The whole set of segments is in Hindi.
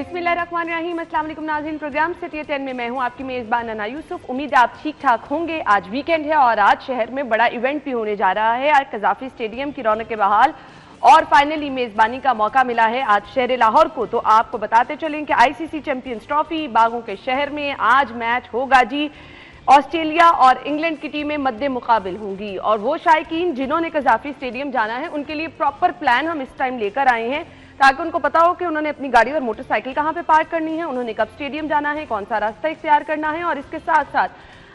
बिस्मिल्लाहिर्रहमानिर्रहीम। अस्सलाम वालेकुम नाज़रीन, प्रोग्राम सिटी 10 में मैं हूं आपकी मेज़बान अना यूसुफ। उम्मीद है आप ठीक ठाक होंगे। आज वीकेंड है और आज शहर में बड़ा इवेंट भी होने जा रहा है। आज कज़ाफ़ी स्टेडियम की रौनक बहाल और फाइनली मेज़बानी का मौका मिला है आज शहर लाहौर को। तो आपको बताते चलें कि ICC चैंपियंस ट्रॉफी बागों के शहर में आज मैच होगा जी। ऑस्ट्रेलिया और इंग्लैंड की टीमें मद्दे मुकाबिल होंगी और वो शायकीन जिन्होंने कज़ाफ़ी स्टेडियम जाना है उनके लिए प्रॉपर प्लान हम इस टाइम लेकर आए हैं ताकि उनको पता हो कि उन्होंने अपनी गाड़ी और मोटरसाइकिल कहाँ पे पार्क करनी है, उन्होंने कब स्टेडियम जाना है, कौन सा रास्ता इख्तियार करना है। और इसके साथ साथ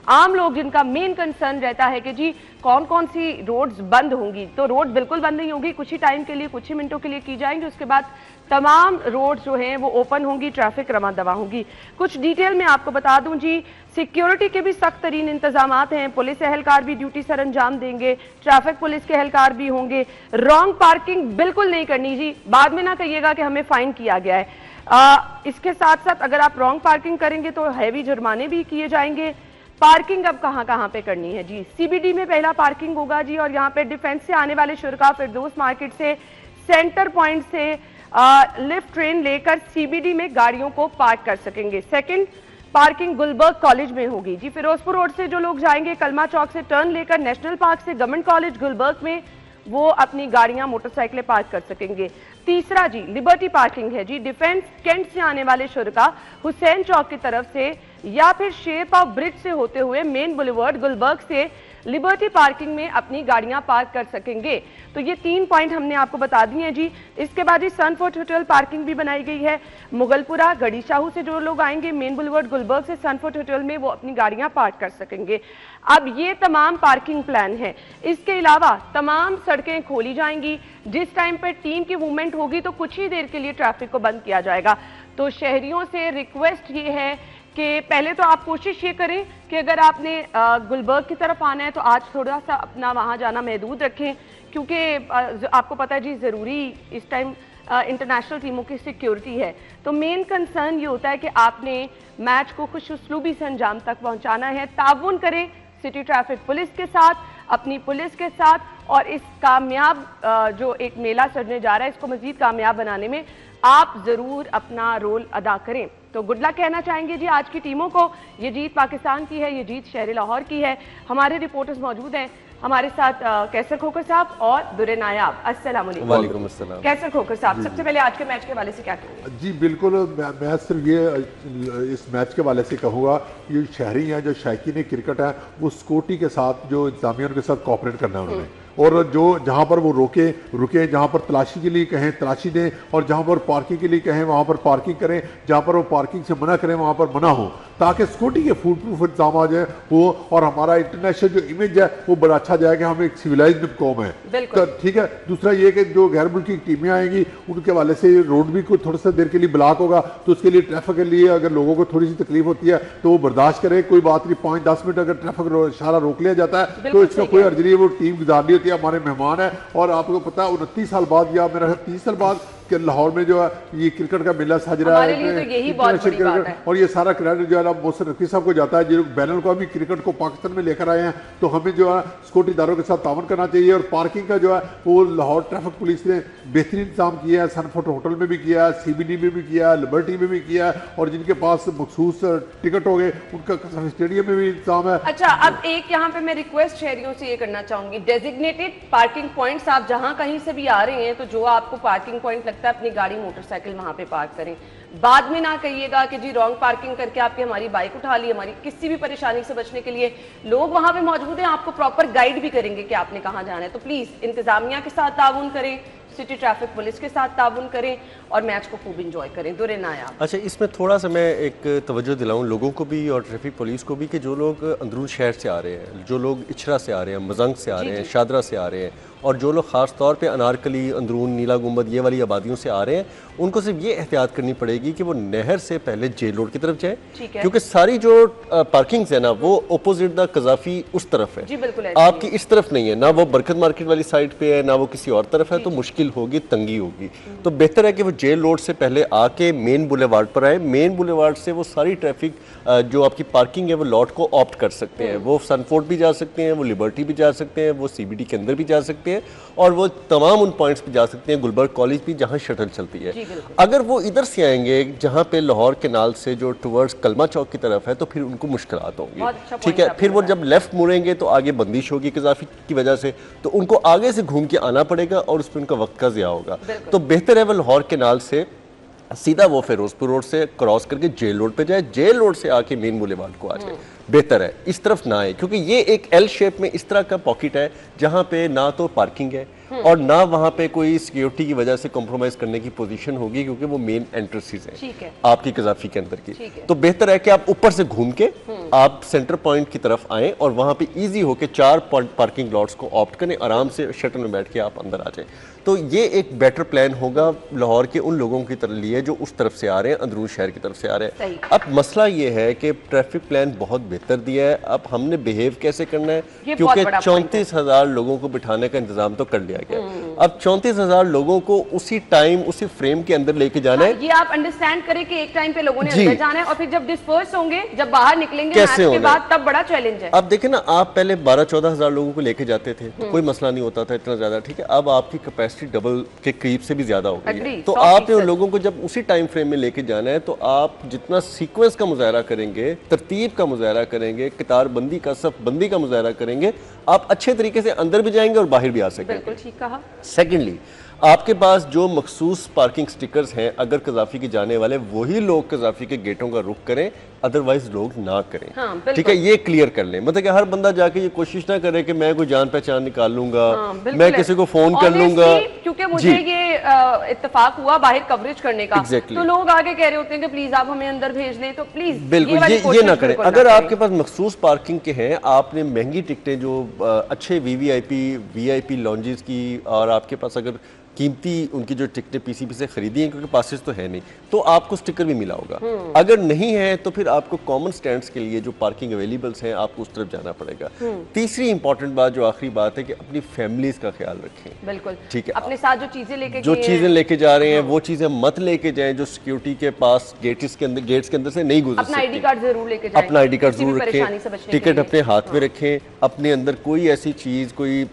आम लोग जिनका मेन कंसर्न रहता है कि जी कौन कौन सी रोड्स बंद होंगी, तो रोड बिल्कुल बंद नहीं होगी, कुछ ही टाइम के लिए, कुछ ही मिनटों के लिए की जाएंगी। उसके बाद तमाम रोड्स जो हैं वो ओपन होंगी, ट्रैफिक रवां दवा होगी। कुछ डिटेल में आपको बता दूं जी, सिक्योरिटी के भी सख्त तरीन इंतजामात हैं। पुलिस एहलकार भी ड्यूटी सर अंजाम देंगे, ट्रैफिक पुलिस के एहलकार भी होंगे। रॉन्ग पार्किंग बिल्कुल नहीं करनी जी, बाद में ना कहिएगा कि हमें फाइन किया गया है। इसके साथ साथ अगर आप रॉन्ग पार्किंग करेंगे तो हैवी जुर्माने भी किए जाएंगे। पार्किंग अब कहां पे करनी है जी, CBD में पहला पार्किंग होगा जी। और यहाँ पे डिफेंस से आने वाले शुरका फिरदौस मार्केट से, सेंटर पॉइंट से लिफ्ट ट्रेन लेकर CBD में गाड़ियों को पार्क कर सकेंगे। सेकंड पार्किंग गुलबर्ग कॉलेज में होगी जी। फिरोजपुर रोड से जो लोग जाएंगे कलमा चौक से टर्न लेकर नेशनल पार्क से गवर्नमेंट कॉलेज गुलबर्ग में वो अपनी गाड़ियां मोटरसाइकिलें पार्क कर सकेंगे। तीसरा जी लिबर्टी पार्किंग है जी। डिफेंस कैंट से आने वाले शुरका हुसैन चौक की तरफ से या फिर शेरपाव ब्रिज से होते हुए मेन बुलेवर्ड गुलबर्ग से लिबर्टी पार्किंग में अपनी गाड़ियां पार्क कर सकेंगे। तो ये 3 पॉइंट हमने आपको बता दिए हैं जी। इसके बाद ही सनफोर्ट होटल पार्किंग भी बनाई गई है। मुगलपुरा गड़ी शाहू से जो लोग आएंगे मेन बुलेवर्ड गुलबर्ग से सनफोर्ट होटल में वो अपनी गाड़ियां पार्क कर सकेंगे। अब ये तमाम पार्किंग प्लान है। इसके अलावा तमाम सड़कें खोली जाएंगी। जिस टाइम पर टीम की मूवमेंट होगी तो कुछ ही देर के लिए ट्रैफिक को बंद किया जाएगा। तो शहरियों से रिक्वेस्ट ये है कि पहले तो आप कोशिश ये करें कि अगर आपने गुलबर्ग की तरफ आना है तो आज थोड़ा सा अपना वहाँ जाना महदूद रखें, क्योंकि आपको पता है जी ज़रूरी इस टाइम इंटरनेशनल टीमों की सिक्योरिटी है। तो मेन कंसर्न ये होता है कि आपने मैच को खुश उसलूबी से अंजाम तक पहुँचाना है। ताउन करें सिटी ट्रैफिक पुलिस के साथ, अपनी पुलिस के साथ, और इस कामयाब जो एक मेला सजने जा रहा है इसको मजीद कामयाब बनाने में आप ज़रूर अपना रोल अदा करें। तो गुड लक कहना चाहेंगे जी आज की टीमों को। ये जीत पाकिस्तान की है, ये जीत शहर लाहौर की है। हमारे रिपोर्टर्स मौजूद हैं हमारे साथ, कैसर खोकर साहब और दुर्रे नायाब। अस्सलाम वालेकुम। कैसर खोकर साहब, सबसे पहले आज के मैच के हवाले से क्या कहेंगे? जी बिल्कुल, मैं सिर्फ ये इस मैच के हवाले से कहूँगा, ये शहरी हैं जो शायकीन क्रिकेट है वो सिक्योरिटी के साथ जो इंतजामिया उनके साथ कोऑपरेट करना है उन्होंने, और जो जहाँ पर वो रुके, जहाँ पर तलाशी के लिए कहें तलाशी दें, और जहाँ पर पार्किंग के लिए कहें वहाँ पर पार्किंग करें, जहाँ पर वो पार्किंग से मना करें वहाँ पर मना हो, ताकि सिक्योरिटी के फूड प्रूफ इंतजाम आ जाए वो, और हमारा इंटरनेशनल जो इमेज है वो बड़ा अच्छा जाए कि हम एक सिविलाइज्ड कौम है। तो ठीक है। दूसरा ये कि जो गैर मुल्की टीमें आएंगी उनके हवाले से रोड भी कोई थोड़ा सा देर के लिए ब्लॉक होगा, तो उसके लिए ट्रैफिक के लिए अगर लोगों को थोड़ी सी तकलीफ होती है तो वो बर्दाश्त करें, कोई बात नहीं। 5-10 मिनट अगर ट्रैफिक इशारा रोक लिया जाता है तो इसका कोई अर्ज नहीं है, वो टीम गुजारनी होती है, हमारे मेहमान है। और आपको पता है 29 साल बाद या मेरा 30 साल बाद कि लाहौर में जो है ये क्रिकेट का मेला सज रहा है, तो यही बहुत बड़ी बात है। और ये सारा क्रेडिट जो है ना मोहसिन रफी साहब को जाता है, जो बैन अवी क्रिकेट को पाकिस्तान में लेकर आए हैं। तो हमें जो है सिक्योरिटी इदारों के साथ तावन करना चाहिए। और पार्किंग का जो है वो लाहौर ट्रैफिक पुलिस ने बेहतरीन इंतजाम किया है, सनफोर्ट होटल में भी किया है, CBD में भी किया है, लिबर्टी में भी किया है, और जिनके पास मखसूस टिकट हो गए उनका स्टेडियम में भी इंतजाम है। अच्छा, अब एक यहाँ पे मैं रिक्वेस्ट शहरियों से ये करना चाहूंगी, डेजिग्नेटेड पार्किंग पॉइंट्स आप जहाँ कहीं से भी आ रहे हैं तो जो आपको पार्किंग पॉइंट लगता है अपनी गाड़ी मोटरसाइकिल वहां पे पार्क करें। बाद में ना कहिएगा कि जी रॉन्ग पार्किंग करके आपकी हमारी बाइक उठा ली। हमारी किसी भी परेशानी से बचने के लिए लोग वहां पे मौजूद हैं, आपको प्रॉपर गाइड भी करेंगे कि आपने कहां जाना है। तो प्लीज इंतजामिया के साथ ताउन करें, सिटी ट्रैफिक पुलिस के साथ ताउन करें और मैच को खूब इंजॉय करें। दुर्रे नायाब। अच्छा, इसमें थोड़ा सा मैं एक तवज्जो दिलाऊं लोगों को भी और ट्रैफिक पुलिस को भी कि जो लोग अंदरून शहर से आ रहे हैं, जो लोग इचरा से आ रहे हैं, मजंग से आ रहे हैं, शादरा से आ रहे हैं, और जो लोग ख़ास तौर पे अनारकली, अंदरून, नीला गुंबद ये वाली आबादियों से आ रहे हैं, उनको सिर्फ ये एहतियात करनी पड़ेगी कि वो नहर से पहले जेल रोड की तरफ जाए, क्योंकि सारी जो पार्किंग्स है ना वो अपोजिट द कज़ाफ़ी उस तरफ है, आपकी इस तरफ नहीं है, ना वो बरकत मार्केट वाली साइड पे है ना वो किसी और तरफ है, तो मुश्किल होगी, तंगी होगी। तो बेहतर है कि वो जेल रोड से पहले आके मेन बुलेवार्ड पर आए। मेन बुलेवार्ड से वो सारी ट्रैफिक जो आपकी पार्किंग है वो लॉट को ऑप्ट कर सकते हैं, वो सनफोर्ट भी जा सकते हैं, वो लिबर्टी भी जा सकते हैं, वो CBD के अंदर भी जा सकते हैं, है और वो तमाम उन पॉइंट्स पे जा सकते हैं, गुलबर्ग कॉलेज भी जहाँ शटल चलती है। अगर वो इधर से आएंगे जहाँ पे लाहौर केनाल से जो टुवर्ड्स कलमा चौक की तरफ है तो फिर उनको मुश्किलात होंगी। ठीक है, फिर वो जब लेफ्ट मुड़ेंगे तो आगे बंदिश होगी कज़ाफ़ी की वजह से, तो उनको आगे से घूम के आना पड़ेगा और उसमें उनका वक्त का ज़िया होगा। तो बेहतर है वो लाहौर केनाल से सीधा वो फिरोजपुर रोड से क्रॉस करके जेल रोड पे जाए, जेल रोड से आके मेन बुलेवार्ड को आ जाए। बेहतर है इस तरफ ना आए, क्योंकि ये एक एल शेप में इस तरह का पॉकेट है जहाँ पे ना तो पार्किंग है और ना वहाँ पे कोई सिक्योरिटी की वजह से कॉम्प्रोमाइज करने की पोजीशन होगी, क्योंकि वो मेन एंट्रेंसेस हैं आपकी कज़ाफ़ी के अंदर की। तो बेहतर है कि आप ऊपर से घूम के आप सेंटर पॉइंट की तरफ आएँ और वहाँ पे इजी होके 4 पार्किंग लॉट्स को ऑप्ट करें, आराम से शटल में बैठ के आप अंदर आ जाएं। तो ये एक बेटर प्लान होगा लाहौर के उन लोगों की तरफ लिए जो उस तरफ से आ रहे हैं, अंदरून शहर की तरफ से आ रहे हैं। अब मसला ये है कि ट्रैफिक प्लान बहुत बेहतर दिया है, अब हमने बिहेव कैसे करना है, क्योंकि 34,000 लोगों को बिठाने का इंतजाम तो कर लिया गया। अब 34,000 लोगों को उसी टाइम उसी फ्रेम के अंदर लेके जाना है। ये आप अंडरस्टैंड करें कि एक टाइम पे लोगों ने अंदर जाना है और फिर जब डिस्पर्स होंगे, जब बाहर निकलेंगे कैसे के बाद, तब बड़ा चैलेंज है। अब देखिए ना, आप पहले 12-14,000 लोगों को लेके जाते थे तो कोई मसला नहीं होता था इतना ज्यादा। ठीक है, अब आपकी कैपेसिटी डबल के करीब से भी ज्यादा हो गई है, तो आपने उन लोगों को जब उसी टाइम फ्रेम में लेके जाना है तो आप जितना सीक्वेंस का मुजाहरा करेंगे, तरतीब का मुजाहरा करेंगे, कतार बंदी का, सफ बंदी का मुजाहरा करेंगे, आप अच्छे तरीके से अंदर भी जाएंगे और बाहर भी आ सकेंगे। बिल्कुल ठीक कहा। सेकेंडली, आपके पास जो मखसूस पार्किंग स्टिकर्स हैं, अगर कज़ाफ़ी के जाने वाले वही लोग कज़ाफ़ी के गेटों का रुख करें, अदरवाइज लोग ना करें। हाँ, ठीक है, ये क्लियर कर लें। मतलब कि हर बंदा जाके ये कोशिश ना करे कि मैं कोई जान पहचान निकाल लूंगा, मैं किसी को फोन कर लूंगा। क्योंकि मुझे ये इत्तेफाक हुआ बाहर कवरेज करने का, तो लोग आगे कह रहे होते हैं कि प्लीज आप हमें अंदर भेज दें, तो प्लीज बिल्कुल ये ना करें। अगर आपके पास मखसूस पार्किंग के हैं, आपने महंगी टिकटें जो अच्छे वीवीआईपी लॉन्जेस की, और आपके पास अगर कीमती उनकी जो टिकटें पीसीबी से खरीदी हैं, क्योंकि पासेस तो है नहीं, तो आपको स्टिकर भी मिला होगा। अगर नहीं है तो फिर आपको कॉमन स्टैंड्स के लिए जो पार्किंग अवेलेबल्स हैं, आपको उस तरफ जाना पड़ेगा। तीसरी इंपॉर्टेंट बात, जो आखिरी बात है, कि अपनी फैमिलीज का ख्याल रखें। बिल्कुल ठीक है, अपने साथ जो चीजें लेके जा रहे हैं वो चीजें मत लेके जाएं जो सिक्योरिटी के पास गेट्स के अंदर से नहीं गुजर सकती। अपना आईडी कार्ड जरूर लेके जाएं, अपना आईडी कार्ड जरूर रखें, टिकट अपने हाथ में रखें, अपने अंदर कोई ऐसी चीज, कोई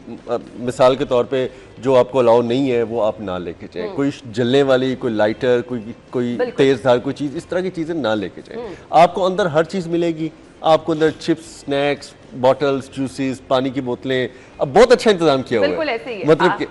मिसाल के तौर पे जो आपको अलाउ नहीं है वो आप ना लेके जाएं। कोई जलने वाली, कोई लाइटर, कोई तेज धार कोई चीज, इस तरह की चीजें ना लेके जाएं। आपको अंदर हर चीज मिलेगी, आपको अंदर चिप्स, स्नैक्स, बॉटल्स, जूसेस, पानी की बोतलें, अब बहुत अच्छा इंतजाम किया हुआ है। बिल्कुल ऐसे ही है। मतलब कि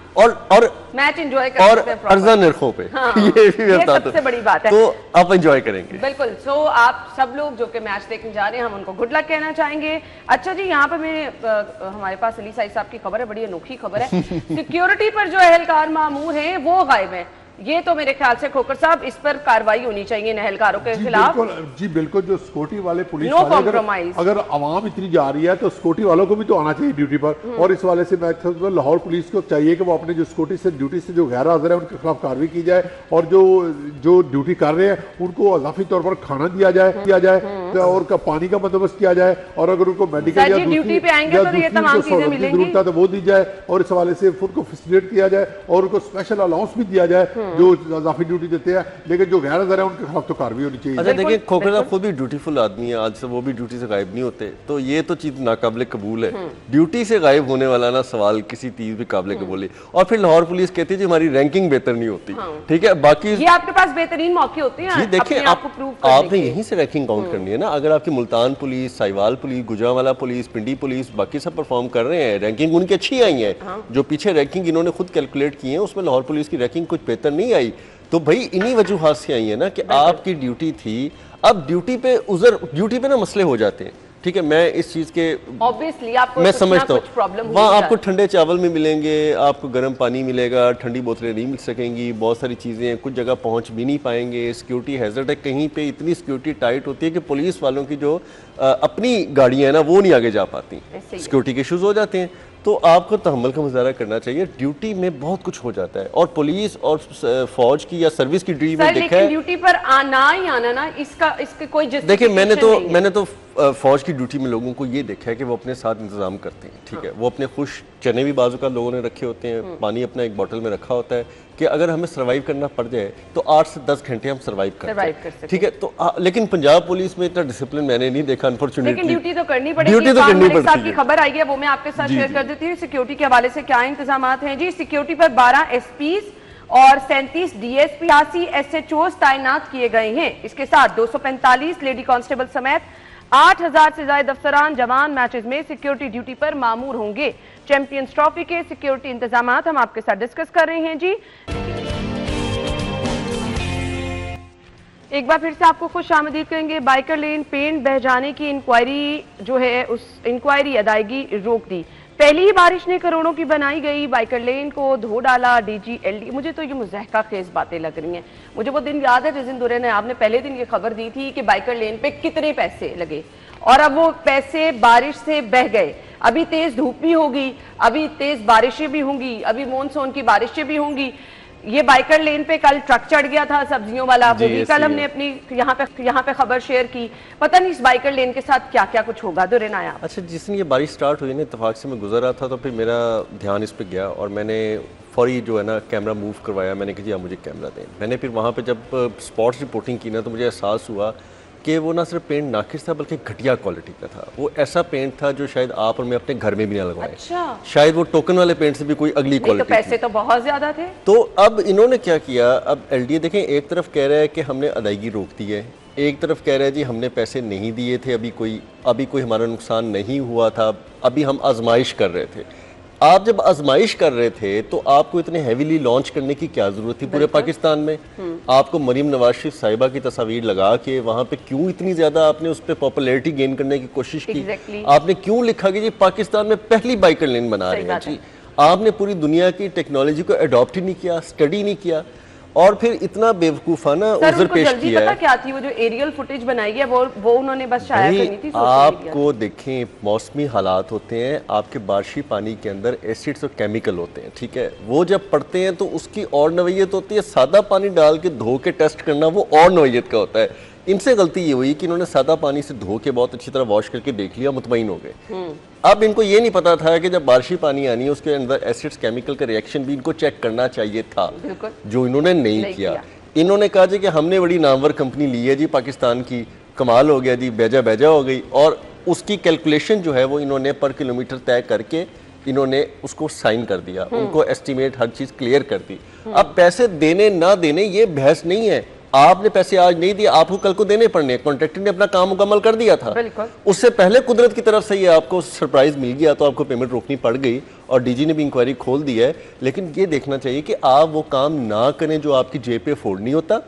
और मैच एंजॉय कर और सकते हैं अर्जा निर्खों पे। हाँ, ये भी सबसे बड़ी बात है, तो आप एंजॉय करेंगे। बिल्कुल। सो आप सब लोग जो कि मैच देखने जा रहे हैं, हम उनको गुड लक कहना चाहेंगे। अच्छा जी, यहाँ पे हमारे पास अली साइद साहब की खबर है, बड़ी अनोखी खबर है। सिक्योरिटी पर जो एहलकार मामूर हैं वो गायब है। ये तो मेरे ख्याल से खोकर साहब, इस पर कार्रवाई होनी चाहिए एहलकारों के खिलाफ। जी बिल्कुल, जो सिक्योरिटी वाले पुलिस वाले, अगर आवाम इतनी जा रही है तो सिक्योरिटी वालों को भी तो आना चाहिए ड्यूटी पर। और इस वाले से मैं लाहौर पुलिस को चाहिए कि वो अपने जो सिक्योरिटी से ड्यूटी से जो गैर हाजिर है उनके खिलाफ कार्रवाई की जाए, और जो ड्यूटी कर रहे हैं उनको अजाफी तौर पर खाना दिया जाए और पानी का बंदोबस्त किया जाए, और अगर उनको मेडिकल या दूसरी जरूरत है तो वो दी जाए, और इस हवाले से उनको फैसिलिटेट किया जाए और उनको स्पेशल अलाउंस भी दिया जाए जो अजाफी ड्यूटी देते हैं। लेकिन जो गैर हाजिर है उनके खिलाफ तो कार्रवाई होनी चाहिए। अच्छा देखिए, खोखर साहब खुद भी ड्यूटीफुल आदमी है, आज से वो भी ड्यूटी से गायब नहीं होते, तो ये तो चीज नाकाबिले कबूल है। ड्यूटी से गायब होने वाला ना सवाल किसी चीज भी काबिले कबूल है। और फिर लाहौर पुलिस कहती है जी हमारी रैंकिंग बेहतर नहीं होती। ठीक है, बाकी ये आपके पास बेहतरीन मौके होते हैं। देखिए, आपने यहीं से रैंकिंग काउंट करनी है ना। अगर आपकी Multan police, Sahiwal police, Gujranwala police, Pindi police, बाकी सब परफॉर्म कर रहे हैं, रैंकिंग उनकी अच्छी आई है। जो पीछे रैंकिंग इन्होंने खुद कैलकुलेट की है, उसमें लाहौर पुलिस की रैंकिंग कुछ बेहतर नहीं आई। तो भाई इन्हीं वजूहात से आई है ना कि आपकी ड्यूटी थी, अब ड्यूटी पे ना मसले हो जाते हैं। ठीक है, मैं इस चीज के ऑब्वियसली आपको मैं समझता हूँ, वहाँ आपको ठंडे चावल में मिलेंगे, आपको गर्म पानी मिलेगा, ठंडी बोतलें नहीं मिल सकेंगी, बहुत सारी चीज़ें हैं, कुछ जगह पहुँच भी नहीं पाएंगे, सिक्योरिटी हैजर्ड है, कहीं पे इतनी सिक्योरिटी टाइट होती है कि पुलिस वालों की जो अपनी गाड़ियाँ हैं ना वो नहीं आगे जा पाती, सिक्योरिटी के इशूज़ हो जाते हैं। तो आपको तहम्मुल का मुजाहरा करना चाहिए। ड्यूटी में बहुत कुछ हो जाता है, और पुलिस और फौज की या सर्विस की ड्यूटी में देखा है, ड्यूटी पर आना ही आना ना, इसके कोई देखिए मैंने तो फौज की ड्यूटी में लोगों को ये देखा है कि वो अपने साथ इंतजाम करते हैं, ठीक है। वो अपने खुश चने भी बाजू का लोगों ने रखे होते हैं, पानी अपना एक बोतल में रखा होता है कि अगर हमें सर्वाइव करना पड़ जाए तो 8 से 10 घंटे हम सर्वाइव कर सकते, ठीक है। तो लेकिन पंजाब पुलिस में इतना डिसिप्लिन मैंने नहीं देखा अनफॉर्चुनेटली। लेकिन ड्यूटी तो करनी पड़ेगी, ड्यूटी तो करनी पड़ती है। खबर आई है वो मैं आपके साथ शेयर कर देती हूँ। सिक्योरिटी के हवाले से क्या इंतजाम हैं जी? सिक्योरिटी पर 12 एसपीज और 37 डीएसपी, 80 एसएचओ तैनात किए गए हैं। इसके साथ 245 लेडी कांस्टेबल समेत 8000 से ज्यादा अफसरान जवान मैचेस में सिक्योरिटी ड्यूटी पर मामूर होंगे। चैंपियंस ट्रॉफी के सिक्योरिटी इंतजाम हम आपके साथ डिस्कस कर रहे हैं जी। एक बार फिर से आपको खुश आमदीद करेंगे। बाइकर लेन पेंट बह जाने की इंक्वायरी जो है, उस इंक्वायरी अदायगी रोक दी। पहली ही बारिश ने करोड़ों की बनाई गई बाइकर लेन को धो डाला डीजीएलडी। मुझे तो ये मुज़हका खेज बातें लग रही हैं। मुझे वो दिन याद है जिस दिन दुरे ने आपने पहले दिन ये खबर दी थी कि बाइकर लेन पे कितने पैसे लगे और अब वो पैसे बारिश से बह गए। अभी तेज धूप भी होगी, अभी तेज बारिशें भी होंगी, अभी मानसून की बारिशें भी होंगी। ये बाइकर लेन पे कल ट्रक चढ़ गया था सब्जियों वाला, वो भी कल हमने अपनी यहाँ पे खबर शेयर की। पता नहीं इस बाइकर लेन के साथ क्या क्या कुछ होगा। दुरे नाया, अच्छा, जिस दिन ये बारिश स्टार्ट हुई ना, इत्तेफाक से मैं गुजर रहा था तो फिर मेरा ध्यान इस पे गया और मैंने फौरी जो है ना कैमरा मूव करवाया। मैंने कहा जी आप मुझे कैमरा दें। मैंने फिर वहाँ पे जब स्पॉट्स रिपोर्टिंग की ना तो मुझे एहसास हुआ कि वो ना सिर्फ पेंट नाकिस था बल्कि घटिया क्वालिटी का था। वो ऐसा पेंट था जो शायद आप और मैं अपने घर में भी ना लगवाएं। अच्छा। शायद वो टोकन वाले पेंट से भी कोई अगली क्वालिटी। तो पैसे तो बहुत ज्यादा थे। तो अब इन्होंने क्या किया, अब एलडीए देखें, एक तरफ कह रहा है कि हमने अदायगी रोक दी है, एक तरफ कह रहा है जी हमने पैसे नहीं दिए थे, अभी कोई हमारा नुकसान नहीं हुआ था, अभी हम आजमाइश कर रहे थे। आप जब आजमाइश कर रहे थे तो आपको इतने हैवीली लॉन्च करने की क्या जरूरत थी पूरे पाकिस्तान में? आपको मरीम नवाज शरीफ साहिबा की तस्वीर लगा के वहां पे क्यों इतनी ज्यादा आपने उस पर पॉपुलैरिटी गेन करने की कोशिश की? आपने क्यों लिखा कि जी पाकिस्तान में पहली बाइकर लेन बना रहे हैं जी? आपने पूरी दुनिया की टेक्नोलॉजी को अडॉप्ट ही नहीं किया, स्टडी नहीं किया और फिर इतना बेवकूफाना उज़र पेश किया है। पता क्या थी वो जो एरियल फुटेज बनाई है वो उन्होंने बस शाया करनी थी। आपको देखें, मौसमी हालात होते हैं, आपके बारिशी पानी के अंदर एसिड्स और केमिकल होते हैं, ठीक है। वो जब पड़ते हैं तो उसकी और नवैयत होती है। सादा पानी डाल के धो के टेस्ट करना वो और नवैयत का होता है। इनसे गलती ये हुई कि इन्होंने सादा पानी से धो के बहुत अच्छी तरह वॉश करके देख लिया, मुतमईन हो गए। अब इनको ये नहीं पता था कि जब बारिशी पानी आनी है उसके अंदर एसिड्स केमिकल का रिएक्शन भी इनको चेक करना चाहिए था, जो इन्होंने नहीं किया। इन्होंने कहा जी कि हमने बड़ी नामवर कंपनी ली है जी पाकिस्तान की, कमाल हो गया जी, बेजा बेजा हो गई। और उसकी कैलकुलेशन जो है वो इन्होंने पर किलोमीटर तय करके इन्होंने उसको साइन कर दिया, उनको एस्टिमेट हर चीज क्लियर कर दी। अब पैसे देने ना देने ये बहस नहीं है। आपने पैसे आज नहीं दिए, आपको कल को देने पड़ने। कॉन्ट्रैक्टर ने अपना काम मुकम्मल कर दिया था, उससे पहले कुदरत की तरफ से ये आपको सरप्राइज मिल गया तो आपको पेमेंट रोकनी पड़ गई और डीजी ने भी इंक्वायरी खोल दी है। लेकिन ये देखना चाहिए कि आप वो काम ना करें जो आपकी जेब पे अफोर्ड नहीं होता।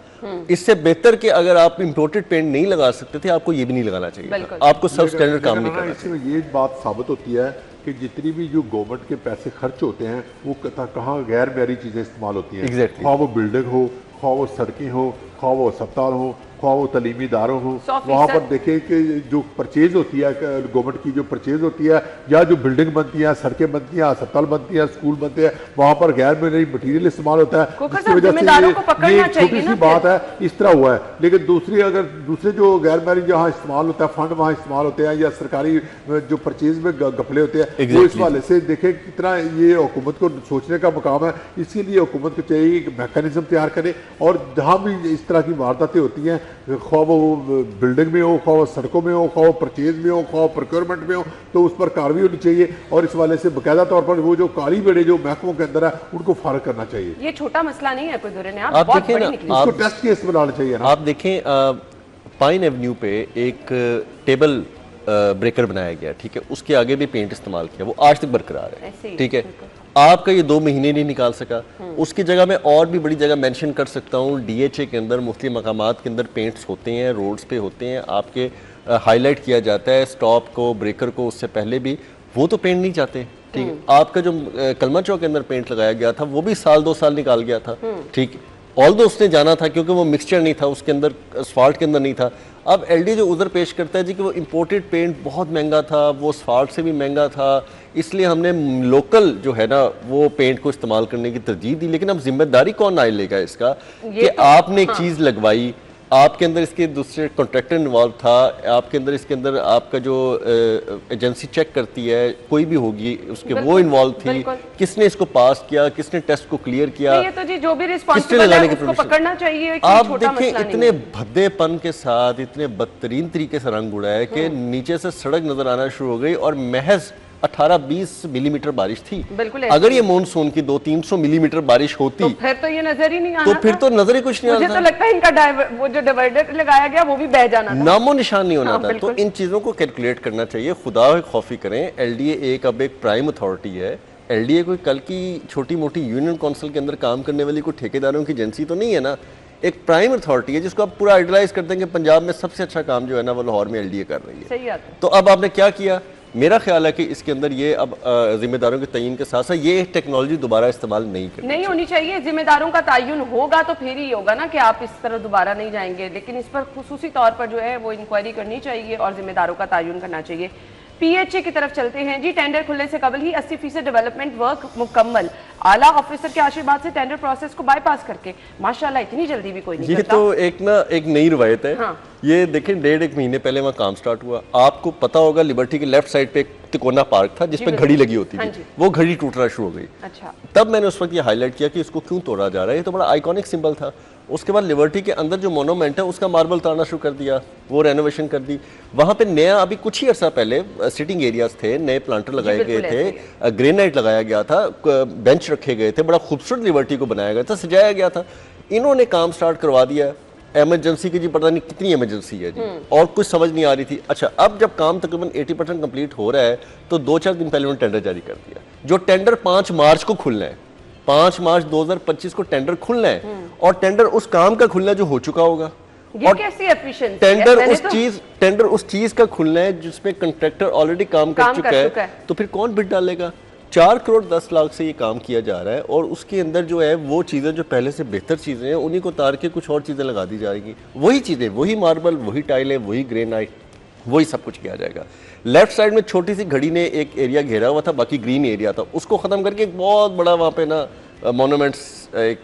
इससे बेहतर कि अगर आप इंपोर्टेड पेंट नहीं लगा सकते थे, आपको ये भी नहीं लगाना चाहिए, आपको सब स्टैंडर्ड काम नहीं करना चाहिए। ये बात साबित होती है कि जितनी भी जो गवर्नमेंट के पैसे खर्च होते हैं वो कहाँ गैर मैरी चीजें इस्तेमाल होती हैं। Exactly. ख्वाह वो बिल्डिंग हो, ख्वाह वो सड़कें हो, ख्वाह वो अस्पताल हो, ख्वाह वो तलीमी इदारों हो, वहाँ पर देखें कि जो परचेज होती है गवर्नमेंट की, जो परचेज होती है या जो बिल्डिंग बनती है, सड़कें बनती हैं, अस्पताल बनती हैं, स्कूल बनते हैं, वहाँ पर गैर मैरी मटीरियल इस्तेमाल होता है, जिसकी वजह से ये छोटी सी बात है, इस तरह हुआ है। लेकिन दूसरे जो गैर मैरी जहाँ इस्तेमाल होता है, फंड वहाँ इस्तेमाल होते हैं या सरकारी जो परचेज में गफले होते हैं, वो इस वाले से देखें कितना ये हुकूमत को सोचने का मकाम है। इसके लिए हुकूमत को चाहिए कि मैकेनिज्म तैयार करे और जहाँ भी इस तरह की वारदातें होती हैं, ख्वाह वो बिल्डिंग में हो, ख्वाह वो सड़कों में हो, ख्वाह वो परचेज में हो, ख्वाह प्रोक्योरमेंट में हो, तो उस पर कार्रवाई होनी चाहिए और इस वाले से बाकायदा तौर पर वो जो काली बेड़े जो महकमों के अंदर है उनको फारग करना चाहिए। ये छोटा मसला नहीं है कोई दुरे ने, आप देखें ना, इसको टेस्ट केस बनाना चाहिए ना। आप देखें पाइन एवेन्यू पे एक टेबल ब्रेकर बनाया गया, ठीक है, उसके आगे भी पेंट इस्तेमाल किया, वो आज तक बरकरार है, ठीक है। आपका ये 2 महीने नहीं निकाल सका। उसकी जगह मैं और भी बड़ी जगह मेंशन कर सकता हूँ। डीएचए के अंदर मुख्तलिफ मकामात के अंदर पेंट्स होते हैं, रोड्स पे होते हैं, आपके हाईलाइट किया जाता है स्टॉप को, ब्रेकर को, उससे पहले भी वो तो पेंट नहीं चाहते, ठीक है। आपका जो कलमा चौक के अंदर पेंट लगाया गया था वो भी 1-2 साल निकाल गया था, ठीक है। ऑल्दो उसने जाना था क्योंकि वो मिक्सचर नहीं था, उसके अंदर असफाल्ट के अंदर नहीं था। अब एलडी जो उधर पेश करता है जी कि वो इंपोर्टेड पेंट बहुत महंगा था, वो असफाल्ट से भी महंगा था, इसलिए हमने लोकल जो है ना वो पेंट को इस्तेमाल करने की तरजीह दी। लेकिन अब जिम्मेदारी कौन ना लेगा इसका कि आपने एक चीज़ लगवाई, आपके अंदर इसके दूसरे कॉन्ट्रैक्टर इन्वॉल्व था, आपके अंदर इसके अंदर आपका जो एजेंसी चेक करती है कोई भी होगी उसके वो इन्वॉल्व थी, किसने इसको पास किया, किसने टेस्ट को क्लियर किया, ये तो जी जो भी रिस्पांसिबल है उसको पकड़ना चाहिए। आप देखिए इतने भद्देपन के साथ इतने बदतरीन तरीके से रंग उड़ा है कि नीचे से सड़क नजर आना शुरू हो गई और महज 18-20 मिलीमीटर बारिश थी। अगर ये मानसून की 200-300 मिलीमीटर बारिश होती तो फिर तो ये नजर ही नहीं आना, तो फिर तो नजर ही कुछ नहीं आता। मुझे तो लगता है इनका वो जो डिवाइडर लगाया गया वो भी बह जाना था, नामो निशान नहीं होना था। तो इन चीजों को कैलकुलेट करना चाहिए, खुदा खौफी करें। एलडीए एक अब एक प्राइम अथॉरिटी है। एलडीए कोई कल की छोटी मोटी यूनियन काउंसिल के अंदर काम करने वाली कोई ठेकेदारों की एजेंसी तो नहीं है ना, एक प्राइम अथॉरिटी है जिसको आप पूरा आइडलाइज करते हैं कि पंजाब में सबसे अच्छा काम जो है ना वो लाहौर में एलडीए कर रही है। सही बात है। तो अब आपने क्या किया, मेरा ख्याल है कि इसके अंदर ये अब जिम्मेदारों के तयन के साथ साथ ये टेक्नोलॉजी दोबारा इस्तेमाल नहीं होनी चाहिए। जिम्मेदारों का तयन होगा तो फिर ही होगा ना कि आप इस तरह दोबारा नहीं जाएंगे, लेकिन इस पर खुसूसी तौर पर जो है वो इंक्वायरी करनी चाहिए और जिम्मेदारों का तयन करना चाहिए। पीएचए की तरफ चलते हैं जी। टेंडर खुलने से कबल ही 80% डेवलपमेंट वर्क मुकम्मल। आला ऑफिसर के आशीर्वाद से टेंडर प्रोसेस को बाईपास करके माशाल्लाह इतनी जल्दी भी कोई नहीं ये करता। तो एक नई रवायत है। हाँ। ये देखें 1.5 महीने पहले वहाँ काम स्टार्ट हुआ। आपको पता होगा लिबर्टी के लेफ्ट साइड पे एक तिकोना पार्क था जिसपे घड़ी लगी होती थी, वो घड़ी टूटना शुरू हो गई। अच्छा। तब मैंने उस वक्त ये हाईलाइट किया कि इसको क्यों तोड़ा जा रहा है, ये तो बड़ा आइकॉनिक सिंबल था। उसके बाद लिबर्टी के अंदर जो मोनूमेंट है उसका मार्बल उतारना शुरू कर दिया, वो रेनोवेशन कर दी। वहाँ पे नया अभी कुछ ही अर्सा पहले सिटिंग एरियाज थे, नए प्लांटर लगाए गए थे, ग्रेनाइट लगाया गया था, बेंच रखे गए थे, बड़ा खूबसूरत लिबर्टी को बनाया गया था, सजाया गया था। इन्होंने काम स्टार्ट करवा दिया। एमरजेंसी की जी पता नहीं कितनी इमरजेंसी है जी, और कुछ समझ नहीं आ रही थी। अच्छा, अब जब काम तकरीबन 80% कंप्लीट हो रहा है तो 2-4 दिन पहले उन्होंने टेंडर जारी कर दिया। जो टेंडर 5 मार्च को खुलना है, 5 मार्च 2025 को टेंडर खुलना है, और टेंडर उस काम का खुलना है जो हो चुका होगा। ये कैसी एफिशिएंसी है? टेंडर उस चीज का खुलना है जिसमें कंट्रैक्टर ऑलरेडी काम कर चुका है, तो फिर कौन बिड डालेगा? 4 करोड़ 10 लाख से ये काम किया जा रहा है और उसके अंदर जो है वो चीज़ें जो पहले से बेहतर चीज़ें हैं उन्हीं को उतार के कुछ और चीज़ें लगा दी जाएगी। वही चीज़ें, वही मार्बल, वही टाइलें, वही ग्रेनाइट, वही सब कुछ किया जाएगा। लेफ्ट साइड में छोटी सी घड़ी ने एक एरिया घेरा हुआ था, बाकी ग्रीन एरिया था, उसको ख़त्म करके एक बहुत बड़ा वहाँ पे ना मोनूमेंट्स एक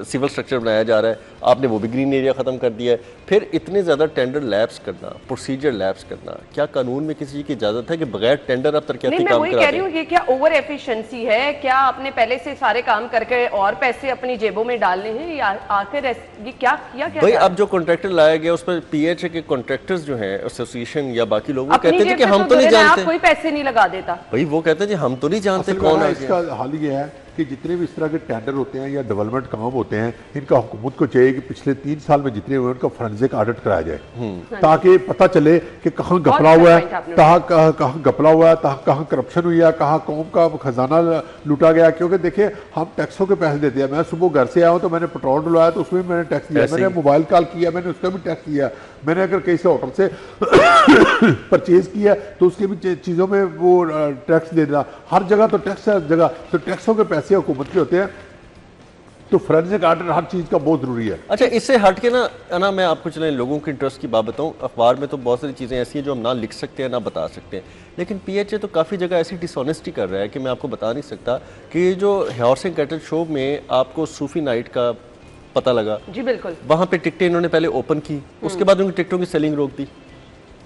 सिविल स्ट्रक्चर बनाया जा रहा है, आपने वो भी ग्रीन एरिया ख़त्म कर दिया है। फिर इतने ज़्यादा टेंडर लैप्स करना, प्रोसीजर लैप्स करना, क्या कानून में किसी की इजाज़त है कि बगैर टेंडर आप तरक्याती काम करा रहे हैं? ये क्या ओवर एफिशिएंसी है? क्या आपने पहले से सारे काम करके और पैसे अपनी जेबों में डालने हैं या आखिर ये क्या किया? भाई अब जो कॉन्ट्रैक्टर लाया गया उस पर पीएचए के कॉन्ट्रैक्टर्स जो हैं एसोसिएशन या बाकी लोग कहते हैं कि हम तो नहीं जानते, कोई पैसे नहीं लगा देता। भाई वो कहते हैं जी हम तो नहीं जानते कौन है। इसका हाल ये है कि जितने भी इस तरह के टेंडर होते हैं या डेवलपमेंट काम होते हैं, इनका हुकूमत को चाहिए कि पिछले 3 साल में जितने हुए उनका फोरेंसिक ऑडिट कराया जाए, ताकि पता चले कि कहाँ गफला हुआ है, कहाँ गफला हुआ है, कहाँ करप्शन हुई है, कहाँ कौम का खजाना लूटा गया। क्योंकि देखिए हम टैक्सों के पैसे देते हैं। मैं सुबह घर से आया हूँ तो मैंने पेट्रोल डलवाया तो उसमें मैंने टैक्स दिया, मैंने मोबाइल कॉल किया मैंने उसका भी टैक्स दिया, मैंने अगर किसी होटल से परचेज किया तो उसके भी चीज़ों में वो टैक्स दे देना। हर जगह तो टैक्स है, हर जगह तो टैक्सों के पैसे हुकूमत के होते हैं, तो फोरेंसिक ऑडिट हर चीज़ का बहुत ज़रूरी है। अच्छा, इससे हट के ना मैं आपको चले लोगों के इंटरेस्ट की बात बताऊं। अखबार में तो बहुत सारी चीज़ें ऐसी हैं जो हम ना लिख सकते हैं ना बता सकते हैं, लेकिन पीएचए तो काफ़ी जगह ऐसी डिसऑनेस्टी कर रहा है कि मैं आपको बता नहीं सकता। कि जो हॉर्स एंड कैटल शो में आपको सूफी नाइट का पता लगा जी, बिल्कुल, वहाँ पे टिकटें इन्होंने पहले ओपन की, उसके बाद उनकी टिकटों की सेलिंग रोक दी।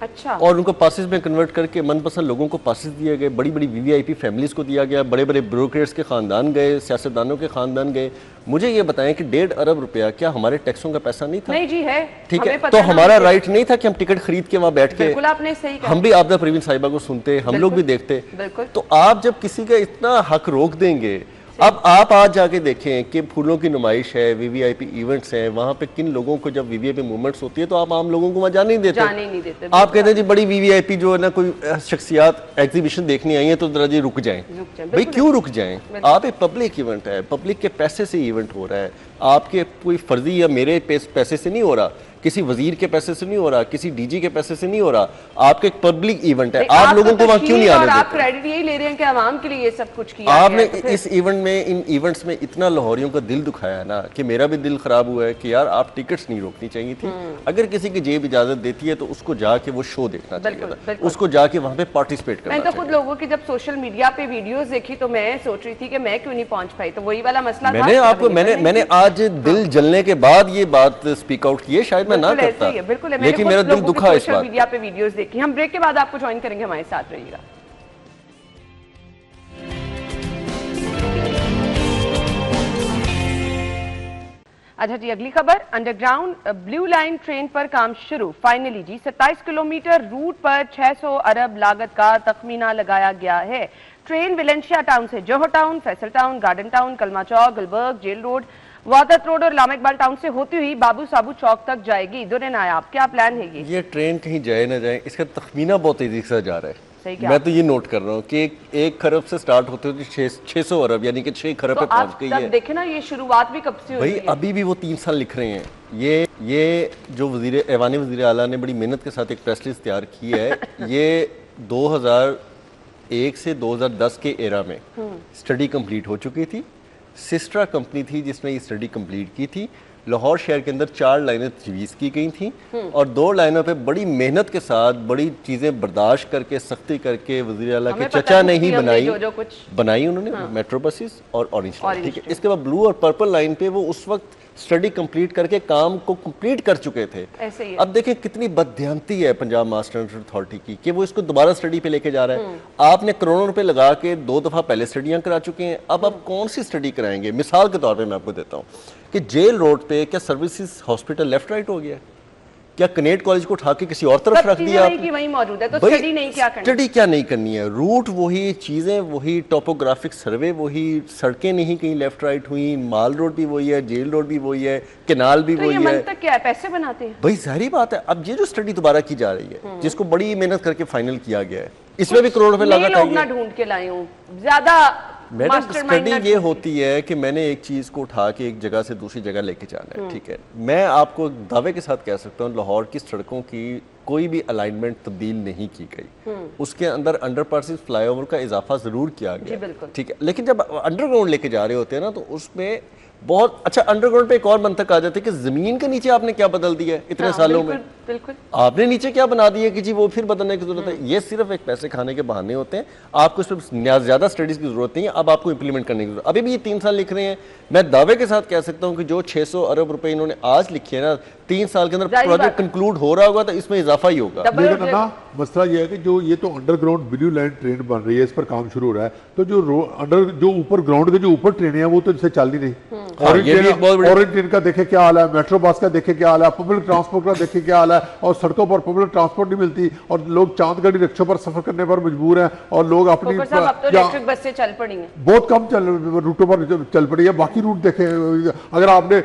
अच्छा। और उनको पासेस में कन्वर्ट करके मनपसंद लोगों को पासेस दिए गए, बड़ी बड़ी वीवीआईपी फैमिलीज को दिया गया, बड़े बड़े ब्यूरोक्रेट्स के खानदान गए, सियासतदानों के खानदान गए। मुझे ये बताएं कि 1.5 अरब रुपया क्या हमारे टैक्सों का पैसा नहीं था? नहीं जी है, ठीक है, तो हमारा राइट नहीं था कि हम टिकट खरीद के वहाँ बैठ के, आपने सही कहा, हम भी आपदा परवीन साहिबा को सुनते, हम लोग भी देखते। तो आप जब किसी का इतना हक रोक देंगे, अब आप आज जाके देखें कि फूलों की नुमाइश है, वीवीआईपी इवेंट्स हैं, वहाँ पे किन लोगों को जब वीवीआईपी मूवमेंट्स होती है तो आप आम लोगों को वहाँ जाने नहीं देते। आप कहते हैं जी बड़ी वीवीआईपी जो है ना कोई शख्सियात एग्जीबिशन देखने आई है तो जरा जी रुक जाएं। भाई क्यों रुक जाएं? आप एक पब्लिक इवेंट है, पब्लिक के पैसे से इवेंट हो रहा है, आपके कोई फर्जी या मेरे पैसे से नहीं हो रहा, किसी वजीर के पैसे से नहीं हो रहा, किसी डीजी के पैसे से नहीं हो रहा, आपके एक पब्लिक इवेंट है। आप लोगों को वहां क्यों नहीं आने देते? आप क्रेडिट यही ले रहे हैं कि आवाम के लिए ये सब कुछ किया आपने इस इवेंट में, इन इवेंट्स में इतना लाहौरियों का दिल दुखाया है ना कि मेरा भी दिल खराब हुआ है कि यार आप टिकट्स नहीं रोकनी चाहिए थी। अगर किसी की जेब इजाजत देती है तो उसको जाके वो शो देखना चाहिए था, उसको जाके वहां पे पार्टिसिपेट करना चाहिए। मैं तो खुद लोगों की जब सोशल मीडिया पे वीडियोस देखी तो मैं सोच रही थी कि मैं क्यों नहीं पहुंच पाई, तो वही वाला मसला मैंने आपको मैंने आज दिल जलने के बाद ये बात स्पीक आउट की है, शायद मैं ना करता, लेकिन मेरा दिल दुखा इस बात। मीडिया पे वीडियोस देखी। हम ब्रेक के बाद आपको ज्वाइन करेंगे, हमारे साथ रहिएगा। अच्छा जी, अगली खबर, अंडरग्राउंड ब्लू लाइन ट्रेन पर काम शुरू फाइनली जी। 27 किलोमीटर रूट पर 600 अरब लागत का तखमीना लगाया गया है। ट्रेन वेलेंशिया टाउन से Johar town, Faisal town, garden town, Kalma Chowk, Gulberg, jail road, Wahdat road और लामा इकबाल टाउन से होती हुई बाबू साबू चौक तक जाएगी। दुरे नायाब, क्या प्लान है ये ट्रेन कहीं जाए ना जाए, इसका तखमीना बहुत तेजी से जा रहा है। मैं तो ये नोट कर रहा हूँ कि 1 खरब से स्टार्ट होते होते 600 अरब यानी कि 6 खरब पे पहुंच गई है। देखे ना, ये शुरुआत भी कब से हुई है? अभी भी वो 3 साल लिख रहे हैं। ये जो ऐवान वज़ीर आला ने बड़ी मेहनत के साथ एक प्रेस लिस्ट तैयार की है, ये 2001 से 2010 के एरा में स्टडी कंप्लीट हो चुकी थी। सिस्ट्रा कंपनी थी जिसने ये स्टडी कंप्लीट की थी। लाहौर शहर के अंदर 4 लाइनें तजवीज़ की गई थी और 2 लाइनों पे बड़ी मेहनत के साथ बड़ी चीज़ें बर्दाश्त करके सख्ती करके वज़ीर आला के चचा ने ही बनाई उन्होंने मेट्रो बसेस और ऑरेंज लाइन, ठीक है। इसके बाद ब्लू और पर्पल लाइन पे वो उस वक्त स्टडी कंप्लीट करके काम को कंप्लीट कर चुके थे। ऐसे ही अब देखें कितनी बदध्यांती है पंजाब मास ट्रांसपोर्ट अथॉरिटी की कि वो इसको दोबारा स्टडी पे लेके जा रहा है। आपने करोड़ों रुपए लगा के 2 दफा पहले स्टडियां करा चुके हैं, अब आप कौन सी स्टडी कराएंगे? मिसाल के तौर पे मैं आपको देता हूँ कि जेल रोड पे क्या सर्विसेज हॉस्पिटल लेफ्ट राइट हो गया? क्या कनेट कॉलेज को उठा के किसी और तरफ रख दिया? वही मौजूद है, तो स्टडी नहीं क्या करनी? स्टडी क्या नहीं करनी है? रूट वही, चीजें वही, टोपोग्राफिक सर्वे वही, सड़कें नहीं कहीं लेफ्ट राइट हुई, माल रोड भी वही है, जेल रोड भी वही है, कैनाल भी वही है। मंतक क्या है? पैसे बनाते हैं भाई, जाहिर बात है। अब ये जो स्टडी दोबारा की जा रही है, जिसको बड़ी मेहनत करके फाइनल किया गया है, इसमें भी करोड़ रुपए लागत आई है। ढूंढ के लाए हूं ज्यादा। मैडम स्टडी ये होती है कि मैंने एक चीज को उठा के एक जगह से दूसरी जगह लेके जाना है, ठीक है। मैं आपको दावे के साथ कह सकता हूँ लाहौर की सड़कों की कोई भी अलाइनमेंट तब्दील नहीं की गई। उसके अंदर अंडरपासेस फ्लाईओवर का इजाफा जरूर किया गया, ठीक है। लेकिन जब अंडरग्राउंड लेके जा रहे होते हैं ना, तो उसमें बहुत अच्छा अंडरग्राउंड पे एक और मंतक आ जाती है कि जमीन के नीचे आपने क्या बदल दिया है इतने सालों में? बिल्कुल आपने नीचे क्या बना दिया कि जी वो फिर बदलने की जरूरत है। ये सिर्फ एक पैसे खाने के बहाने होते हैं। आपको इस पर ज्यादा स्टडीज की जरूरत नहीं है। अब आपको इंप्लीमेंट करने की जरूरत। अभी भी ये 3 साल लिख रहे हैं। मैं दावे के साथ कह सकता हूँ कि जो 600 अरब रुपए इन्होंने आज लिखे है ना, 3 साल के अंदर प्रोजेक्ट कंक्लूड हो रहा होगा तो इसमें इजाफा ही होगा। लेकिन ना मसला ये है कि जो ये तो अंडरग्राउंड ब्लू लाइन ट्रेन बन रही है, इस पर काम शुरू हो रहा है, तो जो ऊपर ग्राउंड के जो ऊपर ट्रेनें हैं वो तो इससे चल ही नहीं। ऑरेंज ट्रेन का देखे क्या हाल है, मेट्रो बस का देखे क्या हाल है, पब्लिक ट्रांसपोर्ट का देखे क्या हाल है, और सड़कों पर पब्लिक ट्रांसपोर्ट नहीं मिलती और लोग चांदगढ़ी रिक्शों पर सफर करने पर मजबूर हैं और लोग अपनी इलेक्ट्रिक बस से चल पड़ी हैं, बहुत कम रूटों पर चल पड़ी है। बाकी रूट देखें, अगर आपने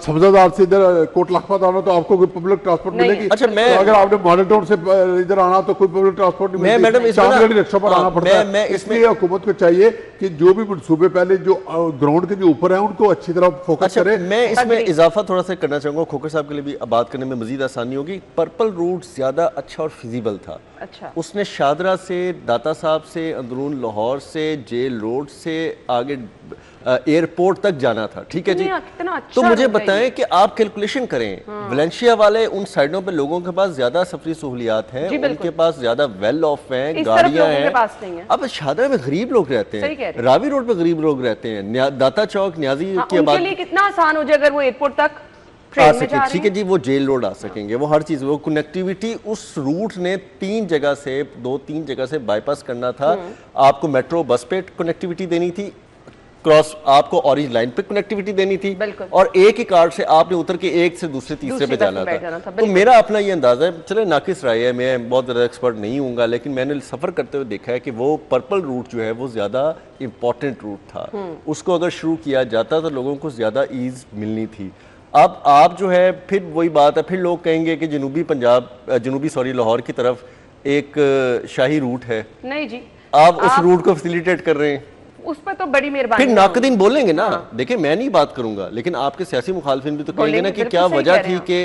सब्जादार से इधर कोट लखपत आना तो आपको कोई पब्लिक ट्रांसपोर्ट मिलेगी। अच्छा, मैं अगर आपने मॉडल टाउन से इधर आना तो कोई पब्लिक ट्रांसपोर्ट नहीं मिलेगी, चांदगढ़ी रिक्शों पर आना पड़ता है। इसलिए हुकूमत को चाहिए कि जो भी मनसूबे पहले जो ग्राउंड के जो ऊपर है उनको अच्छी तरह फोकस करे। मैं इसमें इजाफा थोड़ा सा करना चाहूंगा, खोखर साहब के लिए भी बात करने में मजीद आसानी होगी। पर्पल रूट ज्यादा अच्छा और फिजिबल था। अच्छा, उसने शादरा से, दाता साहब से, अंदरून लाहौर से, जेल रोड से आगे एयरपोर्ट तक जाना था, ठीक है जी। अच्छा, तो मुझे बताएं कि आप कैलकुलेशन करें। वलेंशिया वाले उन साइडों पे लोगों के पास ज्यादा सफरी सहूलियात हैं, उनके पास ज्यादा वेल ऑफ हैं, गाड़ियां हैं। अब शादरा में गरीब लोग रहते हैं, रावी रोड पे गरीब लोग रहते हैं, दाता चौक, न्याजी के बाद कितना आसान हो जाए अगर वो एयरपोर्ट तक आ सके, ठीक है जी। वो जेल रोड आ सकेंगे, वो हर चीज, वो कनेक्टिविटी उस रूट ने 3 जगह से 2-3 जगह से बाईपास करना था। आपको मेट्रो बस पे कनेक्टिविटी देनी थी, क्रॉस आपको ऑरेंज लाइन पे कनेक्टिविटी देनी थी, और एक ही कार्ड से आपने उतर के एक से दूसरे तीसरे पे जाना था। तो मेरा अपना ये अंदाजा है, चले नाकिस राय है, मैं बहुत ज़्यादा एक्सपर्ट नहीं हूँगा, लेकिन मैंने सफ़र करते हुए देखा है कि वो पर्पल रूट जो है वो ज़्यादा इंपॉर्टेंट रूट था। उसको अगर शुरू किया जाता तो लोगों को ज़्यादा ईज मिलनी थी। अब आप जो है फिर वही बात है, फिर लोग कहेंगे कि जनूबी लाहौर की तरफ एक शाही रूट है। नहीं जी, आप उस रूट को फैसिलिटेट कर रहे हैं, उस पर तो बड़ी मेहरबानी। फिर नाकदीन बोलेंगे ना। देखिए, मैं नहीं बात करूंगा, लेकिन आपके सियासी मुखालफिन भी तो कहेंगे ना कि क्या वजह थी कि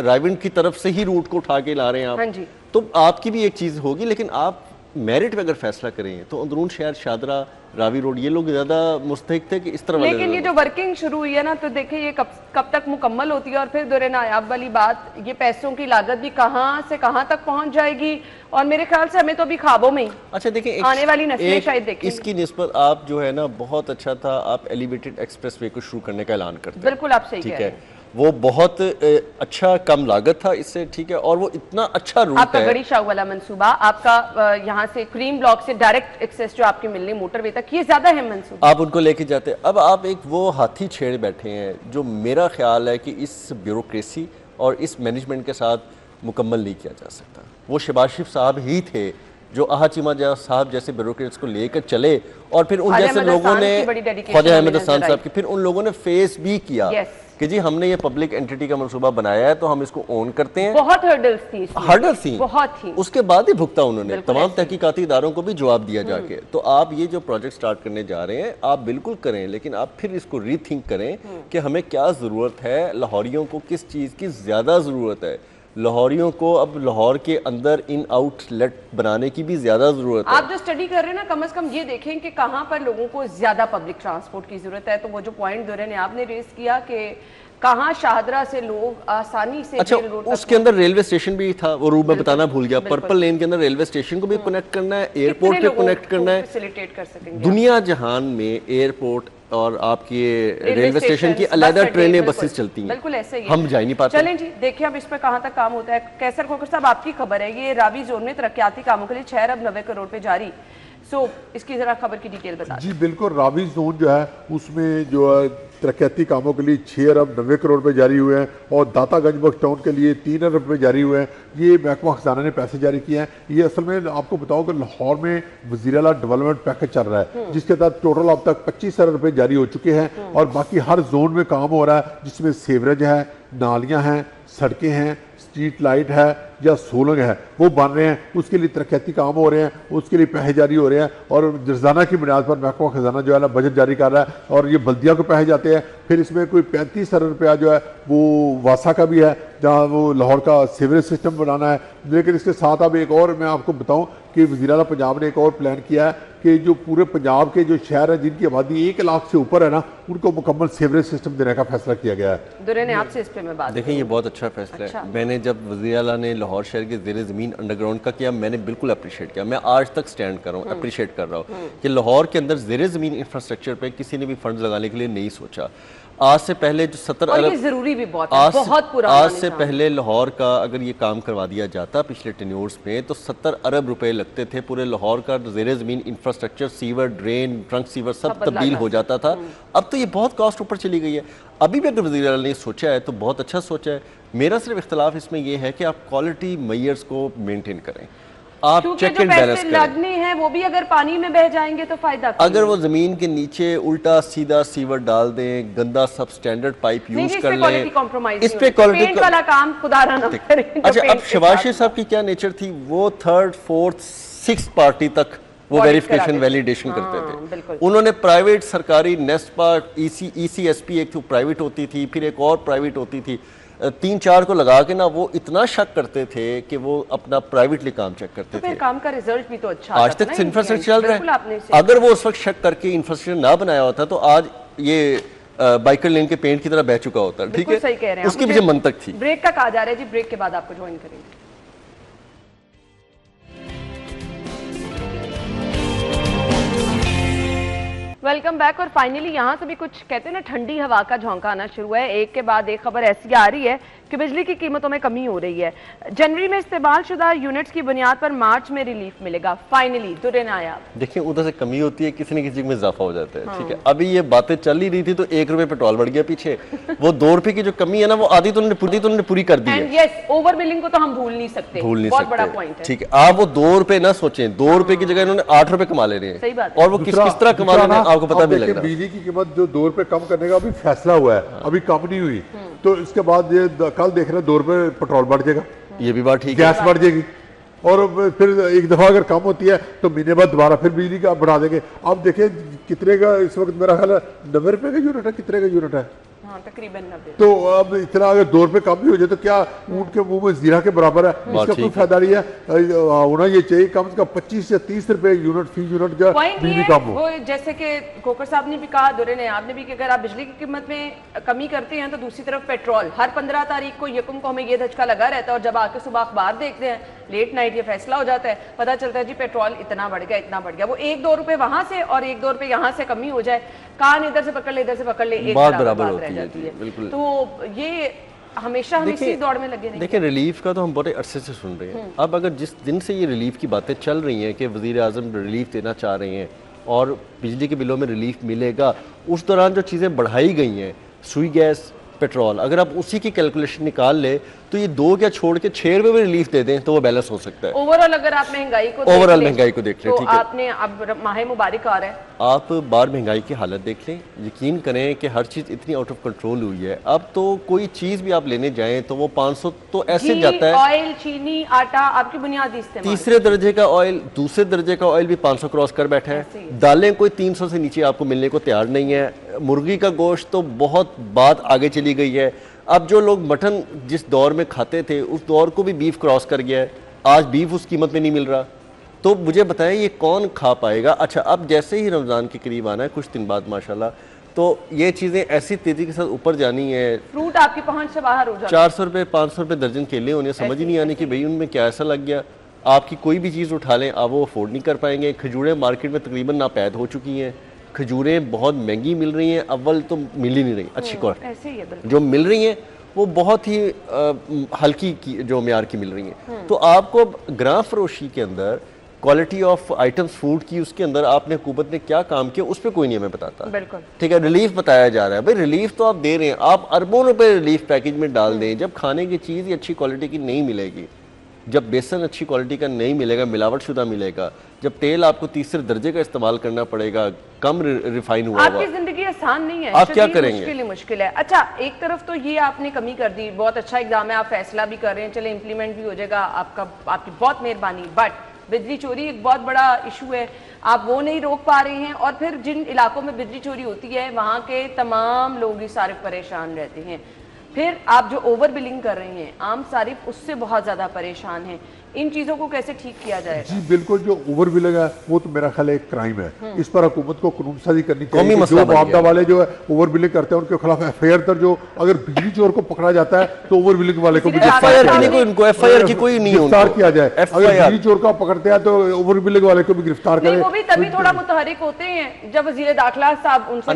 रायविंड की तरफ से ही रूट को उठा के ला रहे हैं आप। तो आपकी भी एक चीज होगी, लेकिन आप मेरिट पे अगर फैसला करें तो अंदरून शहर, शादरा, रावी रोड, ये लोग ज्यादा मुस्तहिक थे कि इस तरह। लेकिन ये जो वर्किंग शुरू हुई है ना, तो देखिए ये कब तक मुकम्मल होती है, और फिर दुरे नायाब वाली बात, ये पैसों की लागत भी कहाँ से कहाँ तक पहुंच जाएगी, और मेरे ख्याल से हमें तो अभी ख्वाबों में ही। अच्छा देखिए, आने वाली नस्लें शायद देखें इसकी निस्बत आप जो है ना, बहुत अच्छा था, आप एलिवेटेड एक्सप्रेस वे को शुरू करने का ऐलान करते हैं। बिल्कुल आप सही ठीक है। वो बहुत अच्छा कम लागत था इससे, ठीक है, और वो इतना अच्छा रूट आपका है। गड़ी शाह वाला मंसूबा, आपका यहाँ से क्रीम ब्लॉक से डायरेक्ट एक्सेस जो आपकी मिलनी मोटरवे तक, ये ज्यादा है मंसूबा, आप उनको लेके जाते। अब आप एक वो हाथी छेड़ बैठे हैं जो मेरा ख्याल है कि इस ब्यूरोक्रेसी और इस मैनेजमेंट के साथ मुकम्मल नहीं किया जा सकता। वो शहबाज शरीफ साहब ही थे जो आहाचिमा साहब जैसे ब्यूरोक्रेट्स को लेकर चले, और फिर उन जैसे लोगों ने, ख्वाजा अहमद हसन साहब की, फिर उन लोगों ने फेस भी किया कि जी हमने ये पब्लिक एंटिटी का मंसूबा बनाया है तो हम इसको ओन करते हैं। बहुत हर्डल्स थी बहुत थी, उसके बाद ही भुगता उन्होंने तमाम तहकीकाती इदारों को भी जवाब दिया जाके। तो आप ये जो प्रोजेक्ट स्टार्ट करने जा रहे हैं आप बिल्कुल करें, लेकिन आप फिर इसको रीथिंक करें कि हमें क्या ज़रूरत है, लाहौरियों को किस चीज़ की ज़्यादा ज़रूरत है। लाहौरियों को अब लाहौर के अंदर इन आउटलेट बनाने की भी ज्यादा जरूरत है। आप जो स्टडी कर रहे हैं ना, कम से कम ये देखें कि कहाँ पर लोगों को ज्यादा पब्लिक ट्रांसपोर्ट की जरूरत है। तो वो जो पॉइंट दुर्रे ने आपने रेस किया कि कहाँ शाहदरा से लोग आसानी से, अच्छा उसके अंदर रेलवे स्टेशन भी था, वो रूट में बताना भूल गया। पर्पल लेन के अंदर रेलवे स्टेशन को भी कनेक्ट करना है, एयरपोर्ट पे कनेक्ट करना है, फैसिलिटेट कर सकेंगे। दुनिया जहान में एयरपोर्ट और आपकी रेलवे स्टेशन की अलग ट्रेनें बसेस चलती हैं, बिल्कुल ऐसे ही हम जा ही नहीं पाते। चलें जी देखिए अब इस पर कहाँ तक काम होता है। कैसर खोकर साहब आपकी खबर है, ये रावी जोन में तरक्याती कामों के लिए 6 अरब 90 करोड़ पे जारी। इसकी जरा खबर की डिटेल बता जी बिल्कुल, रावी जोन जो है उसमें जो है तरक्याती कामों के लिए 6 अरब 90 करोड़ रुपए जारी हुए हैं, और दातागंज बख्श टाउन के लिए 3 अरब रुपए जारी हुए हैं। ये महकमा खजाना ने पैसे जारी किए हैं। ये असल में आपको बताओ कि लाहौर में वज़ीर-ए-आला डेवलपमेंट पैकेज चल रहा है जिसके तहत टोटल अब तक 25 अरब रुपए जारी हो चुके हैं, और बाकी हर जोन में काम हो रहा है जिसमें सेवरेज है, नालियाँ हैं, सड़कें हैं, स्ट्रीट लाइट है या सोलंग है, वो बन रहे हैं। उसके लिए तरक्याती काम हो रहे हैं, उसके लिए पैसे जारी हो रहे हैं, और रोजाना की बुनियाद पर महकमा खजाना जो है ना बजट जारी कर रहा है, और ये बल्दिया को पैसे जाते हैं। फिर इसमें कोई 35 अरब रुपया जो है वो वासा का भी है, जहाँ वो लाहौर का सीवरेज सिस्टम बनाना है। लेकिन इसके साथ अब एक और मैं आपको बताऊं कि वज़ीर-ए-आला पंजाब ने एक और प्लान किया है कि जो पूरे पंजाब के जो शहर हैं जिनकी आबादी 1 लाख से ऊपर है ना, उनको मुकम्मल सीवरेज सिस्टम देने का फैसला किया गया है। दुर्रे ने आपसे इस पे मैं बात देखें, ये बहुत अच्छा फैसला है। मैंने जब वज़ीर-ए-आला ने लाहौर शहर के ज़ेरे ज़मीन अंडरग्राउंड का किया, मैंने बिल्कुल अप्रिशिएट किया। मैं आज तक स्टैंड कर रहा हूँ, अप्रिशिएट कर रहा हूँ कि लाहौर के अंदर ज़ेरे ज़मीन इंफ्रास्ट्रक्चर पे किसी ने भी फंड लगाने के लिए नहीं सोचा। आज से पहले जो 70 अरब, जरूरी भी बहुत है, बहुत पुराना आज से पहले लाहौर का अगर ये काम करवा दिया जाता पिछले टेन्योर्स में तो 70 अरब रुपए लगते थे। पूरे लाहौर का ज़ेरे ज़मीन infrastructure, sewer, drain, trunk sewer सब तब्दील हो जाता था। अब तो ये बहुत कॉस्ट ऊपर चली गई है। अभी भी अगर वज़ीर-ए-आला ने सोचा है तो बहुत अच्छा सोचा है। मेरा सिर्फ इख्तलाफ इसमें यह है कि आप क्वालिटी मेजर्स को मेनटेन करें, आप चेक एंड बैलेंस करें। लगने हैं वो भी अगर पानी में बह जाएंगे तो फायदा, अगर वो जमीन के नीचे उल्टा सीधा सीवर डाल दें, गंदा सब स्टैंडर्ड पाइप यूज कर लें, इस पे क्वालिटी वाला काम खुदा ना करें। अच्छा, अब शहबाज शरीफ साहब की क्या नेचर थी, वो 3rd, 4th, 6th पार्टी तक वो वेरिफिकेशन वैलिडेशन करते थे। उन्होंने प्राइवेट, सरकारी, नेस्पा, ECSP एक तो प्राइवेट होती थी, फिर एक और प्राइवेट होती थी, 3-4 को लगा के ना वो इतना शक करते थे कि वो अपना प्राइवेटली काम चेक करते थे। काम का रिजल्ट भी तो अच्छा आज तक इंफ्रास्ट्रक्चर चल रहा है। अगर वो उस वक्त शक करके इंफ्रास्ट्रक्चर ना बनाया होता तो आज ये बाइकर लेन के पेंट की तरह बह चुका होता। ठीक है, उसके पीछे मंतक थी। ब्रेक का कहा जा रहा है जी, ब्रेक के बाद आपको ज्वाइन करेंगे। Welcome back. और फाइनली यहाँ से भी कुछ कहते हैं ना ठंडी हवा का झोंका आना शुरू है। एक के बाद एक खबर ऐसी आ रही है कि बिजली की कीमतों में कमी हो रही है। जनवरी में इस्तेमाल शुदा यूनिट्स की बुनियाद पर मार्च में रिलीफ मिलेगा। फाइनली दुर्रे नायाब। देखिए, उधर से कमी होती है, किसी न किसी में इजाफा हो जाता है। ठीक है, अभी ये बातें चल ही रही थी तो 1 रुपए पेट्रोल बढ़ गया पीछे। वो 2 रुपए की जो कमी है ना, वो आधी तो उन्होंने पूरी कर दी है। यस, ओवर बिलिंग को तो हम भूल नहीं सकते, बहुत बड़ा पॉइंट है। ठीक है, आप वो 2 रुपए ना सोचें, 2 रुपए की जगह इन्होंने 8 रुपए कमा ले रहे हैं। सही बात। और वो किस तरह कमा रहे हैं आपको पता भी लग रहा है। बिजली की कीमत जो 2 रुपए कम करने का अभी फैसला हुआ है, अभी कम नहीं हुई, तो इसके बाद ये कल देख रहे हैं 2 रुपए पेट्रोल बढ़ जाएगा, ये भी बात ठीक है, गैस बढ़ जाएगी, और फिर एक दफा अगर कम होती है तो महीने बाद दोबारा फिर बिजली का बढ़ा देंगे। अब देखिए कितने का इस वक्त मेरा ख्याल है 90 रुपए का यूनिट है, कितने का यूनिट है? हाँ, तकरीबन 90। तो अब इतना अगर 2 रुपए कम भी हो जाए तो क्या ऊँट के मुंह में जीरा के बराबर है? इसका कोई फायदा नहीं है। होना ये चाहिए कम से कम 25 से 30 रुपए यूनिट फी यूनिट जो बिजली कम हो। वो जैसे कि खोकर साहब ने भी कहा, दुर्रे ने आपने भी, कि अगर आप बिजली की कीमत में कमी करते हैं तो दूसरी तरफ पेट्रोल हर 15 तारीख को यकुम को हमें ये धचका लगा रहता है, और जब आके सुबह अखबार देखते हैं लेट नाइट ये फैसला हो जाता है, पता चलता है जी पेट्रोल इतना बढ़ गया, इतना बढ़ गया, वो 1-2 रुपए वहां से और 1-2 रुपए यहाँ से कमी हो जाए, कान इधर से पकड़ ले इधर से पकड़ ले, एक बराबर बात रह जाती है। तो ये हमेशा हम इसी दौड़ में लगे रहेंगे। देखिए रिलीफ का तो हम बड़े अरसे से सुन रहे हैं। अब अगर जिस दिन से ये रिलीफ की बातें चल रही हैं कि वज़ीर आज़म रिलीफ देना चाह रहे हैं और बिजली के बिलों में रिलीफ मिलेगा, उस दौरान जो चीज़ें बढ़ाई गई हैं, सुई गैस, पेट्रोल, अगर आप उसी की कैलकुलेशन निकाल ले तो ये 2 क्या छोड़ के 6 रुपए में रिलीफ दे दें तो वो बैलेंस हो सकता है। ओवरऑल अगर आप महंगाई को देख लें, तो आपने अब माह मुबारक आ रहा है, आप बार महंगाई की हालत देख लें, यकीन करें कि हर चीज़ इतनी आउट ऑफ कंट्रोल हुई है। अब तो कोई चीज़ भी आप लेने जाएं तो वो 500 तो ऐसे जाता है। ऑयल, चीनी, आटा, आपकी बुनियादी इस्तेमाल, तीसरे दर्जे का ऑयल, दूसरे दर्जे का ऑयल भी 500 क्रॉस कर बैठा है। दालें कोई 300 से नीचे आपको मिलने को तैयार नहीं है। मुर्गी का गोश्त तो बहुत बात आगे चली गई है। अब जो लोग मटन जिस दौर में खाते थे उस दौर को भी बीफ क्रॉस कर गया है, आज बीफ उस कीमत में नहीं मिल रहा। तो मुझे बताएं ये कौन खा पाएगा। अच्छा, अब जैसे ही रमज़ान के करीब आना है कुछ दिन बाद माशाल्लाह, तो ये चीज़ें ऐसी तेज़ी के साथ ऊपर जानी है। फ्रूट आपकी पहुंच से बाहर हो जाए, 400 रुपये 500 रुपये दर्जन केले होने, समझ ही नहीं आने कि भाई उनमें क्या ऐसा लग गया। आपकी कोई भी चीज़ उठा लें आप वो अफोर्ड नहीं कर पाएंगे। खजूरें मार्केट में तकरीबन नापैद हो चुकी हैं, खजूरें बहुत महंगी मिल रही हैं, अव्वल तो मिल ही नहीं रही अच्छी क्वालिटी, जो मिल रही हैं वो बहुत ही हल्की की जो म्यार की मिल रही हैं। तो आपको अब ग्राम फरोशी के अंदर क्वालिटी ऑफ आइटम्स फूड की, उसके अंदर आपने हुकूमत ने क्या काम किया उस पर कोई नहीं हमें बताता। बिल्कुल ठीक है, रिलीफ बताया जा रहा है, भाई रिलीफ तो आप दे रहे हैं, आप अरबों रुपए रिलीफ पैकेज में डाल दें। जब खाने की चीज़ ही अच्छी क्वालिटी की नहीं मिलेगी, जब बेसन अच्छी क्वालिटी का नहीं मिलेगा, मिलावट शुदा मिलेगा, जब तेल आपको तीसरे दर्जे का इस्तेमाल करना पड़ेगा, कम रिफाइन हुआ, आपकी जिंदगी आसान नहीं है, आप क्या करेंगे? मुश्किल है। अच्छा, एक तरफ तो ये आपने कमी कर दी, बहुत अच्छा एग्जाम है, आप फैसला भी कर रहे हैं, चले इंप्लीमेंट भी हो जाएगा, आपकी बहुत मेहरबानी। बट बिजली चोरी एक बहुत बड़ा इशू है, आप वो नहीं रोक पा रहे हैं, और फिर जिन इलाकों में बिजली चोरी होती है वहाँ के तमाम लोग ही सारे परेशान रहते हैं। फिर आप जो ओवर बिलिंग कर रहे हैं, आम सारिफ उससे बहुत ज्यादा परेशान हैं। इन चीजों को कैसे ठीक किया जाएगा? जी बिल्कुल, जो ओवर बिलिंग है वो तो मेरा ख्याल है एक क्राइम है। इस पर हुकूमत को कानून साजी करनी चाहिए। जो मुआवजा वाले जो है ओवर बिलिंग करते हैं उनके खिलाफ एफआईआर दर्ज हो। अगर बिजली चोर को पकड़ा जाता है तो ओवर बिलिंग वाले को एफआईआर की कोई नहीं, गिरफ्तार किया जाए। अगर बिजली चोर का पकड़ते हैं तो ओवर बिलिंग वाले को भी गिरफ्तार करें। वो भी तभी थोड़ा मुतहरिक होते हैं जब वजीर दाखिला साहब उनसे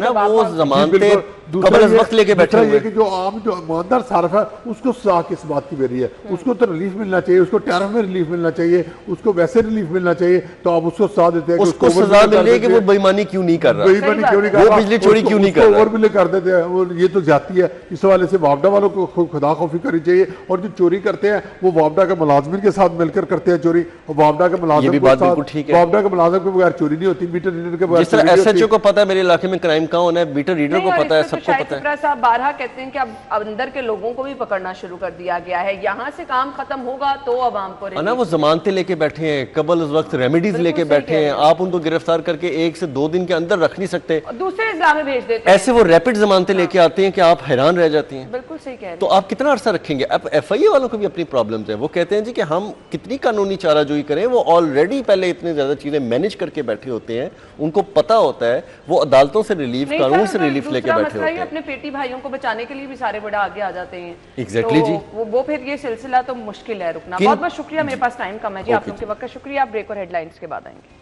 जो आम जो ईमानदार सार्फ है उसको सजा किस बात की बेरी है, उसको तो रिलीफ मिलना चाहिए, उसको टैरिफ में रिलीफ मिलना चाहिए, उसको वैसे रिलीफ मिलना चाहिए। तो आप उसको सजा देते हैं, उसको सजा मिल रही है कि वो बेईमानी क्यों नहीं कर रहा, बेईमानी क्यों नहीं कर रहा, वो बिजली चोरी क्यों नहीं कर रहा, ओवर बिलिंग कर देते हैं, वो ये तो जाती है। इस वाले से वापडा वालों को खुदा खौफी करनी चाहिए। और जो चोरी करते हैं वो वापडा के मुलाजमिन के साथ मिलकर करते हैं चोरी। वापडा के मुलाजिम वापडा के मुलाजिम के बगैर चोरी नहीं होती, मीटर रीडर के बगैर। एसएचओ को पता है मेरे इलाके में क्राइम कहाँ होना है, मीटर रीडर को पता है, सबको पता है। साहब बारहा कहते हैं कि अब अंदर के लोगों को भी पकड़ना शुरू कर दिया गया है, यहाँ से काम खत्म होगा तो अवाम को ना वो जमानतें लेके बैठे हैं, कबल उस वक्त रेमेडीज लेके बैठे हैं, आप उनको गिरफ्तार करके 1 से 2 दिन के अंदर रख नहीं सकते, दूसरे इस्लाम में भेज देते हैं। ऐसे वो रैपिड जमानतें लेके आते हैं कि आप हैरान रह जाती हैं। बिल्कुल सही कह रहे हैं। तो आप कितना अरसा रखेंगे? अब एफआईए वालों को भी अपनी प्रॉब्लम्स है, वो कहते हैं जी कि हम कितनी कानूनी चाराजोई करें, वो ऑलरेडी पहले इतनी ज्यादा चीजें मैनेज करके बैठे होते हैं, उनको पता होता है, वो अदालतों से रिलीफ, कानून से रिलीफ लेके बैठे होते हैं। अपने पेटी भाइयों को बचाने के लिए भी सारे बड़ा आगे आ जाते हैं। एग्जैक्टली जी, वो फिर ये सिलसिला तो मुश्किल है रुकना। बहुत बहुत शुक्रिया, मेरे पास टाइम कम है जी, आप लोगों के वक्त का शुक्रिया। ब्रेक और हेडलाइंस के बाद आएंगे।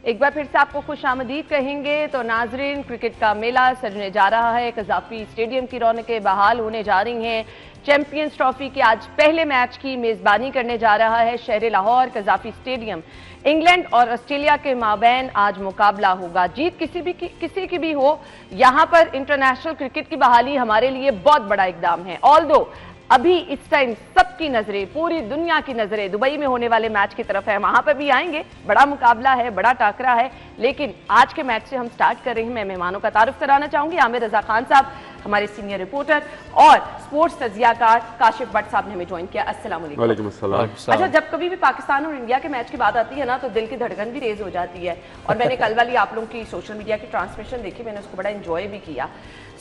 एक बार फिर से आपको खुश आमदीद कहेंगे। तो नाजरीन, क्रिकेट का मेला सजने जा रहा है, कज़ाफी स्टेडियम की रौनकें बहाल होने जा रही हैं। चैंपियंस ट्रॉफी के आज पहले मैच की मेजबानी करने जा रहा है शहर लाहौर कज़ाफी स्टेडियम। इंग्लैंड और ऑस्ट्रेलिया के माबैन आज मुकाबला होगा। जीत किसी की भी हो, यहाँ पर इंटरनेशनल क्रिकेट की बहाली हमारे लिए बहुत बड़ा इकदाम है। ऑल्दो अभी इस टाइम सबकी नजरें, पूरी दुनिया की नजरें दुबई में होने वाले मैच की तरफ है, वहां पर भी आएंगे। बड़ा मुकाबला है, बड़ा टाकरा है, लेकिन आज के मैच से हम स्टार्ट कर रहे हैं। मैं मेहमानों का तारुफ कराना चाहूंगी। आमिर रजा खान साहब हमारे सीनियर रिपोर्टर और स्पोर्ट्स तजियाकार काशिफ भट्ट साहब ने हमें ज्वाइन किया। अस्सलाम वालेकुम। अच्छा, जब कभी भी पाकिस्तान और इंडिया के मैच की बात आती है ना तो दिल की धड़कन भी तेज हो जाती है। और मैंने कल वाली आप लोगों की सोशल मीडिया की ट्रांसमिशन देखी, मैंने उसको बड़ा एंजॉय भी किया।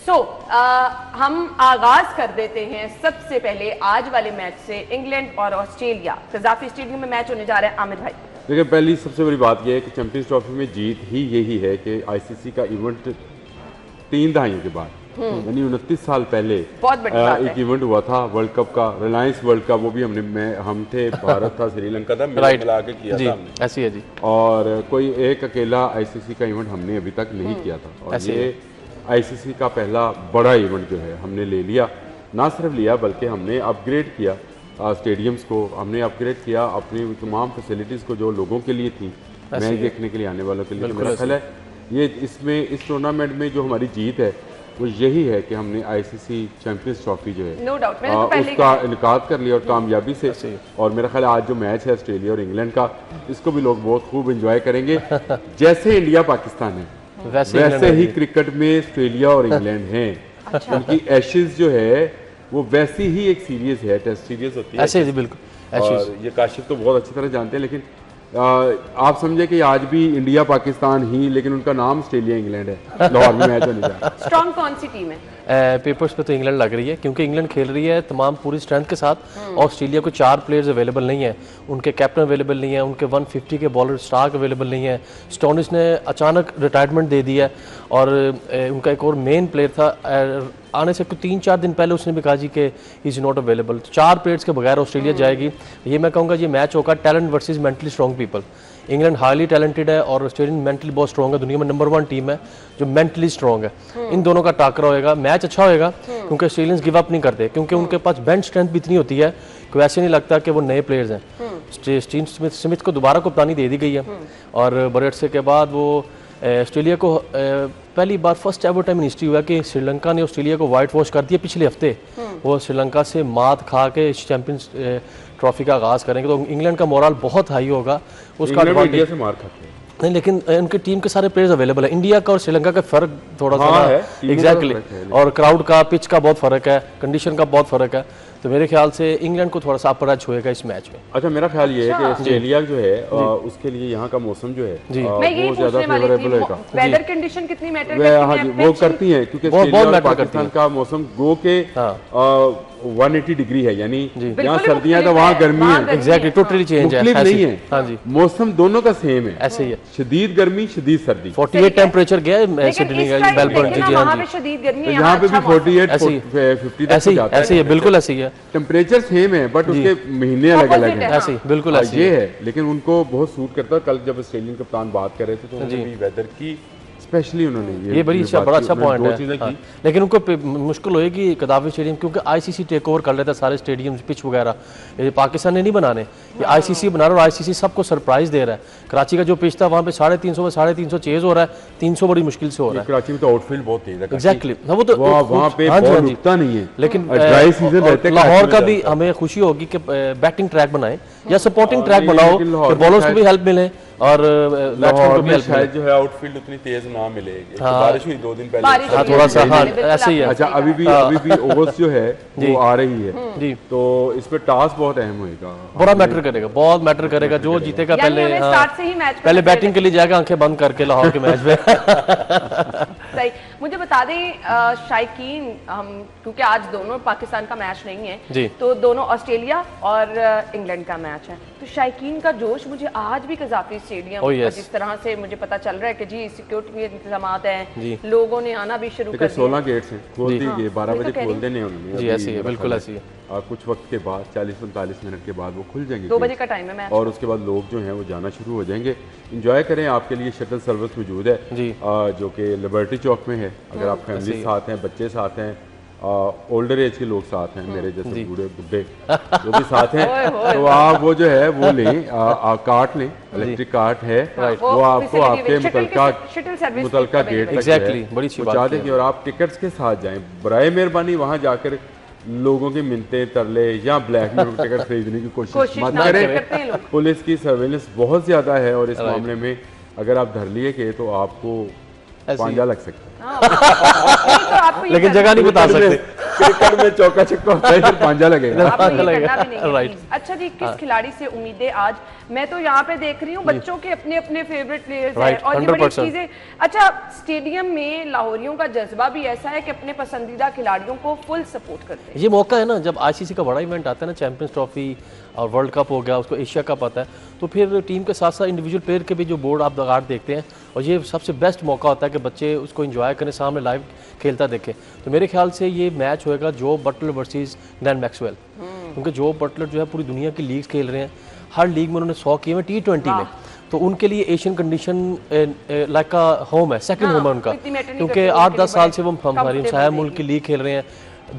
हम आगाज कर देते हैं सबसे पहले आज वाले मैच से। इंग्लैंड और ऑस्ट्रेलिया, कज़ाफी स्टेडियम में मैच होने जा रहा है। आमिर भाई, देखिए, पहली सबसे बड़ी बात यह है कि चैंपियंस ट्रॉफी में जीत ही यही है कि आईसीसी का इवेंट 3 दहाइयों के बाद यानी 29 साल पहले बहुत बड़ी बात एक इवेंट हुआ था वर्ल्ड कप का, रिलायंस वर्ल्ड कप, वो भी हम थे, भारत था, श्रीलंका था, मिला के किया था हमने। ऐसी है जी। और कोई एक अकेला आईसीसी का इवेंट हमने अभी तक नहीं किया था, और ये आईसीसी का पहला बड़ा इवेंट जो है हमने ले लिया। ना सिर्फ लिया बल्कि हमने अपग्रेड किया स्टेडियम्स को, हमने अपग्रेड किया अपनी तमाम फैसिलिटीज़ को जो लोगों के लिए थी, मैच देखने के लिए आने वालों के लिए। मेरा ख्याल है ये इस टूर्नामेंट में जो हमारी जीत है वो यही है कि हमने आईसीसी चैंपियंस ट्रॉफी जो है नो डाउट उसका इनकाद कर लिया और कामयाबी से। और मेरा ख्याल है आज जो मैच है ऑस्ट्रेलिया और इंग्लैंड का, इसको भी लोग बहुत खूब एंजॉय करेंगे। जैसे इंडिया पाकिस्तान है वैसे ही क्रिकेट में ऑस्ट्रेलिया और इंग्लैंड हैं। उनकी एशेज जो है वो वैसी ही एक सीरीज है, टेस्ट सीरीज होती है ऐसे ही बिल्कुल। और ये काशिफ तो बहुत अच्छी तरह जानते हैं, लेकिन आप समझे कि आज भी इंडिया पाकिस्तान ही, लेकिन उनका नाम ऑस्ट्रेलिया इंग्लैंड है। लाहौर में मैच होने जा रहा है। स्ट्रॉन्ग कौन सी टीम है? पेपर्स पे तो इंग्लैंड लग रही है, क्योंकि इंग्लैंड खेल रही है तमाम पूरी स्ट्रेंथ के साथ। ऑस्ट्रेलिया को 4 प्लेयर्स अवेलेबल नहीं है, उनके कैप्टन अवेलेबल नहीं है, उनके 150 के बॉलर स्टार्क अवेलेबल नहीं है। स्टोनिस ने अचानक रिटायरमेंट दे दिया है, और उनका एक और मेन प्लेयर था आने से 3-4 दिन पहले उसने भी कहा जी कि इज़ नॉट अवेलेबल। 4 प्लेयर्स के बगैर ऑस्ट्रेलिया जाएगी। ये मैं कहूँगा ये मैच होगा talent versus mentally strong people. England highly talented है और ऑस्ट्रेलियन मेंटली बहुत स्ट्रॉन्ग है, दुनिया में नंबर 1 टीम है जो मेंटली स्ट्रॉन्ग है। इन दोनों का टाकरा होएगा, मैच अच्छा होएगा, क्योंकि ऑस्ट्रेलियंस गिव अप नहीं करते, क्योंकि उनके पास बेंच स्ट्रेंथ भी इतनी होती है कि वैसे नहीं लगता कि वो नए प्लेयर्स हैं। स्टीव स्मिथ को दोबारा कप्तानी दे दी गई है, और बड़े अरसे के बाद वो ऑस्ट्रेलिया को पहली बार first ever time in history हुआ कि श्रीलंका ने ऑस्ट्रेलिया को वाइट वॉश कर दिया पिछले हफ्ते। वो श्रीलंका से मात खा के चैंपियंस ट्रॉफी का आगाज करेंगे, तो इंग्लैंड का मोरल बहुत हाई होगा। उसका इंडिया से मार खाते हैं नहीं, लेकिन उनकी टीम के सारे प्लेयर्स अवेलेबल है। इंडिया का और श्रीलंका का फर्क थोड़ा सा है एग्जैक्टली, और क्राउड का, पिच का बहुत फर्क है, कंडीशन का बहुत फर्क है। तो मेरे ख्याल से इंग्लैंड को थोड़ा सा अपर एज होएगा इस मैच में। अच्छा, मेरा ख्याल ये है कि ऑस्ट्रेलिया जो है उसके लिए यहाँ का मौसम जो है वो ज्यादा फेवरेबल होगा। वेदर कंडीशन कितनी मैटर करती है? वो करती है, क्योंकि ऑस्ट्रेलिया और पाकिस्तान का मौसम गो के 180 डिग्री है, यानी यहाँ सर्दियाँ तो वहाँ गर्मी है। एग्जैक्टली, टोटली चेंज है, नहीं है। हाँ जी, मौसम दोनों का सेम है, ऐसे ही है। शदीद गर्मी शदीद सर्दी। 48 टेम्परेचर गया है सिडनी का, मेलबर्न जी। हाँ जी, शदीद गर्मी, यहाँ पे भी 48 50 ऐसे ही है, बिल्कुल ऐसे ही है। टेम्परेचर सेम है बट उसके महीने अलग अलग है। ऐसे ही बिल्कुल ऐसे ये है, लेकिन उनको बहुत सूट करता है। कल जब ऑस्ट्रेलियन कप्तान बात कर रहे थे तो उन्होंने वेदर की स्पेशली उन्होंने ये बड़ा अच्छा पॉइंट है। हाँ। लेकिन उनको मुश्किल होएगी कदाफी स्टेडियम, क्योंकि आईसीसी टेक ओवर कर लेता है सारे स्टेडियम, पिच वगैरह। ये पाकिस्तान ने नहीं बनाने, ये आईसीसी बना रहा है, और आईसीसी सबको सरप्राइज दे रहा है। कराची का जो पिच था वहाँ पे 350 में 350 चेज हो रहा है, 300 बड़ी मुश्किल से हो रहा है। कराची में तो आउटफील्ड बहुत तेज है। एग्जैक्टली, वो तो वहाँ पे बॉल रुकता नहीं है, लेकिन ड्राई सीजन रहते हैं। लाहौर का भी हमें खुशी होगी कि बैटिंग ट्रैक बनाए या सपोर्टिंग ट्रैक बनाओ, बॉलर्स को भी हेल्प मिले और बैट्समैन को भी हेल्प मिले। जो है आउटफील्ड उतनी तेज ना मिले, बारिश हुई 2 दिन पहले, हाँ थोड़ा सा, हाँ ऐसे ही है। अच्छा, अभी भी ओवर्स जो है वो आ रही है जी, तो इस पे टॉस बहुत अहम होएगा, बड़ा मैटर करेगा, बहुत मैटर करेगा। जो जीतेगा पहले बैटिंग के लिए जाएगा आंखें बंद करके लाहौर के मैच में। सही, मुझे बता दें शायकीन, हम क्योंकि आज दोनों पाकिस्तान का मैच नहीं है, तो दोनों ऑस्ट्रेलिया और इंग्लैंड का मैच है, तो शायकीन का जोश मुझे आज भी कज़ाफ़ी स्टेडियम जिस तरह से मुझे पता चल रहा है कि जी सिक्योरिटी के इंतजाम हैं, लोगों ने आना भी शुरू कर दिया। 16 गेट्स हैं, खोल दिए, 12 बजे खोल देने उन्होंने जी। ऐसी है, बिल्कुल ऐसी है। कुछ वक्त के बाद 40-45 मिनट के बाद वो खुल जाएंगे, 2 बजे का टाइम है मैच, और उसके बाद लोग जो हैं वो जाना शुरू हो जाएंगे। एंजॉय करें, आपके लिए शटल सर्विस मौजूद है जी, जो कि लिबर्टी चौक में है। अगर आप फैमिली साथ हैं, बच्चे साथ हैं, ओल्डर एज के लोग साथ हैं, मेरे जैसे बूढ़े बुड्ढे वो भी साथ हैं, तो आप वो जो है वो लें, कार्ट लें, इलेक्ट्रिक कार्ट है, वो आपको आपके मुतलका गेट तक पहुंचा देंगे, और आप टिकट्स के साथ जाएं। बराए मेहरबानी वहाँ जाकर लोगों की मिन्नतें तरले या ब्लैक में टिकट खरीदने की कोशिश मत करें। पुलिस की सर्वेलेंस बहुत ज्यादा है, और इस मामले में अगर आप धर लिए के तो आपको पांजा लग सकता है, लेकिन जगह नहीं बता सकते। क्रिकेट में चौका छक्का होता है, फिर पांजा लगेगा। राइट। अच्छा जी, किस खिलाड़ी से उम्मीदें आज? मैं तो यहाँ पे देख रही हूँ बच्चों के अपने अपने फेवरेट प्लेयर्स हैं और ये बड़ी चीजें। अच्छा, स्टेडियम में लाहौरियों का जज्बा भी ऐसा है कि अपने पसंदीदा खिलाड़ियों को फुल सपोर्ट करते हैं। ये मौका है ना, जब आईसीसी का बड़ा इवेंट आता है ना, चैंपियंस ट्रॉफी और वर्ल्ड कप हो गया, उसको एशिया कप आता है, तो फिर टीम के साथ साथ इंडिविजुअल प्लेयर के भी जो बोर्ड आप लगार देखते हैं, और ये सबसे बेस्ट मौका होता है कि बच्चे उसको एंजॉय करें, सामने लाइव खेलता देखें। तो मेरे ख्याल से ये मैच होएगा जो बटलर वर्सेस ग्लेन मैक्सवेल, क्योंकि जो बटलर जो है पूरी दुनिया की लीग्स खेल रहे हैं, हर लीग में उन्होंने 100 किए हैं T20 में, तो उनके लिए एशियन कंडीशन लाइक का होम है, सेकंड होम है उनका, क्योंकि 8-10 साल से वो हमारी हमसाया मुल्क की लीग खेल रहे हैं।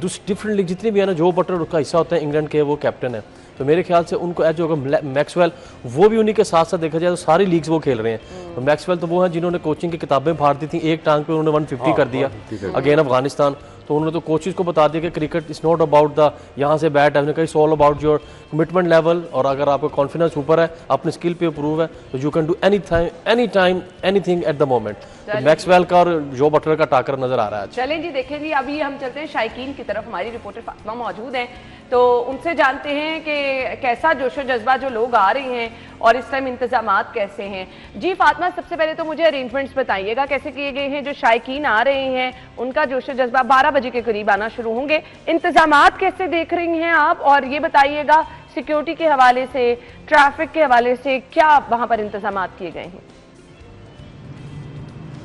डिफरेंट लीग जितनी भी है ना, जो बटलर उसका हिस्सा होता है इंग्लैंड के, वो कैप्टन है। तो मेरे ख्याल से उनको एज होगा मैक्सवेल, वो भी उन्हीं के साथ साथ देखा जाए तो सारी लीग्स वो खेल रहे हैं। तो मैक्सवेल तो वो हैं जिन्होंने कोचिंग की किताबें फाड़ दी थी, एक टांग पे उन्होंने 150 कर दिया अगेन अफगानिस्तान। तो उन्होंने तो कोचेज को बता दिया कि cricket is not about the यहाँ से बैट है, it's all about your commitment level, और अगर आपका कॉन्फिडेंस ऊपर है, अपनी स्किल पे अप्रूव है, तो you can do any time anything at the moment. तो मैक्सवेल का और जो बटलर का टाकर नजर आ रहा है। चलें जी, देखें जी, अभी हम चलते हैं शायकीन की तरफ। हमारी रिपोर्टर फातिमा मौजूद हैं, तो उनसे जानते हैं कि कैसा जोशो जज्बा जो लोग आ रहे हैं और इस टाइम इंतजामात कैसे हैं। जी फातिमा, सबसे पहले तो मुझे अरेंजमेंट्स बताइएगा कैसे किए गए हैं, जो शायकीन आ रहे हैं उनका जोशो जज्बा 12 बजे के करीब आना शुरू होंगे, इंतजामात कैसे देख रही हैं आप, और ये बताइएगा सिक्योरिटी के हवाले से, ट्रैफिक के हवाले से क्या वहाँ पर इंतजामात किए गए हैं?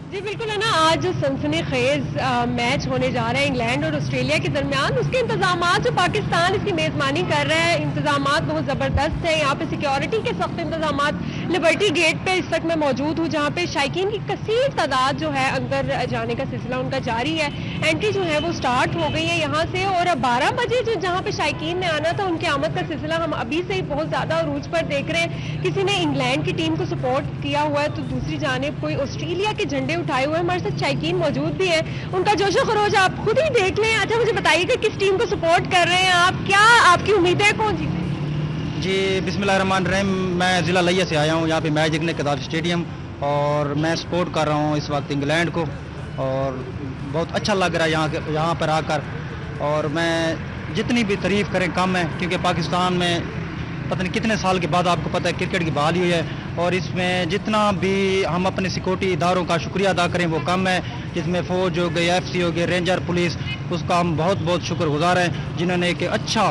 जी बिल्कुल है ना, आज सनसनीखेज मैच होने जा रहा है इंग्लैंड और ऑस्ट्रेलिया के दरमियान। उसके इंतजामात जो पाकिस्तान इसकी मेजबानी कर रहा है, इंतजामात बहुत ज़बरदस्त है। यहाँ पे सिक्योरिटी के सख्त इंतजामात, लिबर्टी गेट पे इस वक्त मैं मौजूद हूँ, जहाँ पे शायकीन की कसीर तादाद जो है अंदर जाने का सिलसिला उनका जारी है। एंट्री जो है वो स्टार्ट हो गई है यहाँ से, और 12 बजे जो जहाँ पे शायकीन ने आना था, उनकी आमद का सिलसिला हम अभी से ही बहुत ज़्यादा अरूज पर देख रहे हैं। किसी ने इंग्लैंड की टीम को सपोर्ट किया हुआ है, तो दूसरी जानिब कोई ऑस्ट्रेलिया के झंडे उठाए हुए हैं। हमारे साथ शायकीन मौजूद भी है, उनका जोशो खरोश आप खुद ही देख लें। अच्छा, मुझे बताइएगा किस टीम को सपोर्ट कर रहे हैं आप, क्या आपकी उम्मीदें हैं, कौन जीते? जी बिस्मिल्लाहिर्रहमानिर्रहीम, मैं ज़िला लिया से आया हूँ यहाँ पे मैच देखने कदाफी स्टेडियम, और मैं सपोर्ट कर रहा हूँ इस वक्त इंग्लैंड को, और बहुत अच्छा लग रहा है यहाँ पर आकर। और मैं जितनी भी तारीफ़ करें कम है, क्योंकि पाकिस्तान में पता नहीं कितने साल के बाद आपको पता है क्रिकेट की बहाली हुई है, और इसमें जितना भी हम अपने सिक्योरिटी इदारों का शुक्रिया अदा करें वो कम है, जिसमें फ़ौज हो गई, FC हो गई, रेंजर पुलिस, उसका हम बहुत बहुत शुक्रगुजार हैं, जिन्होंने एक अच्छा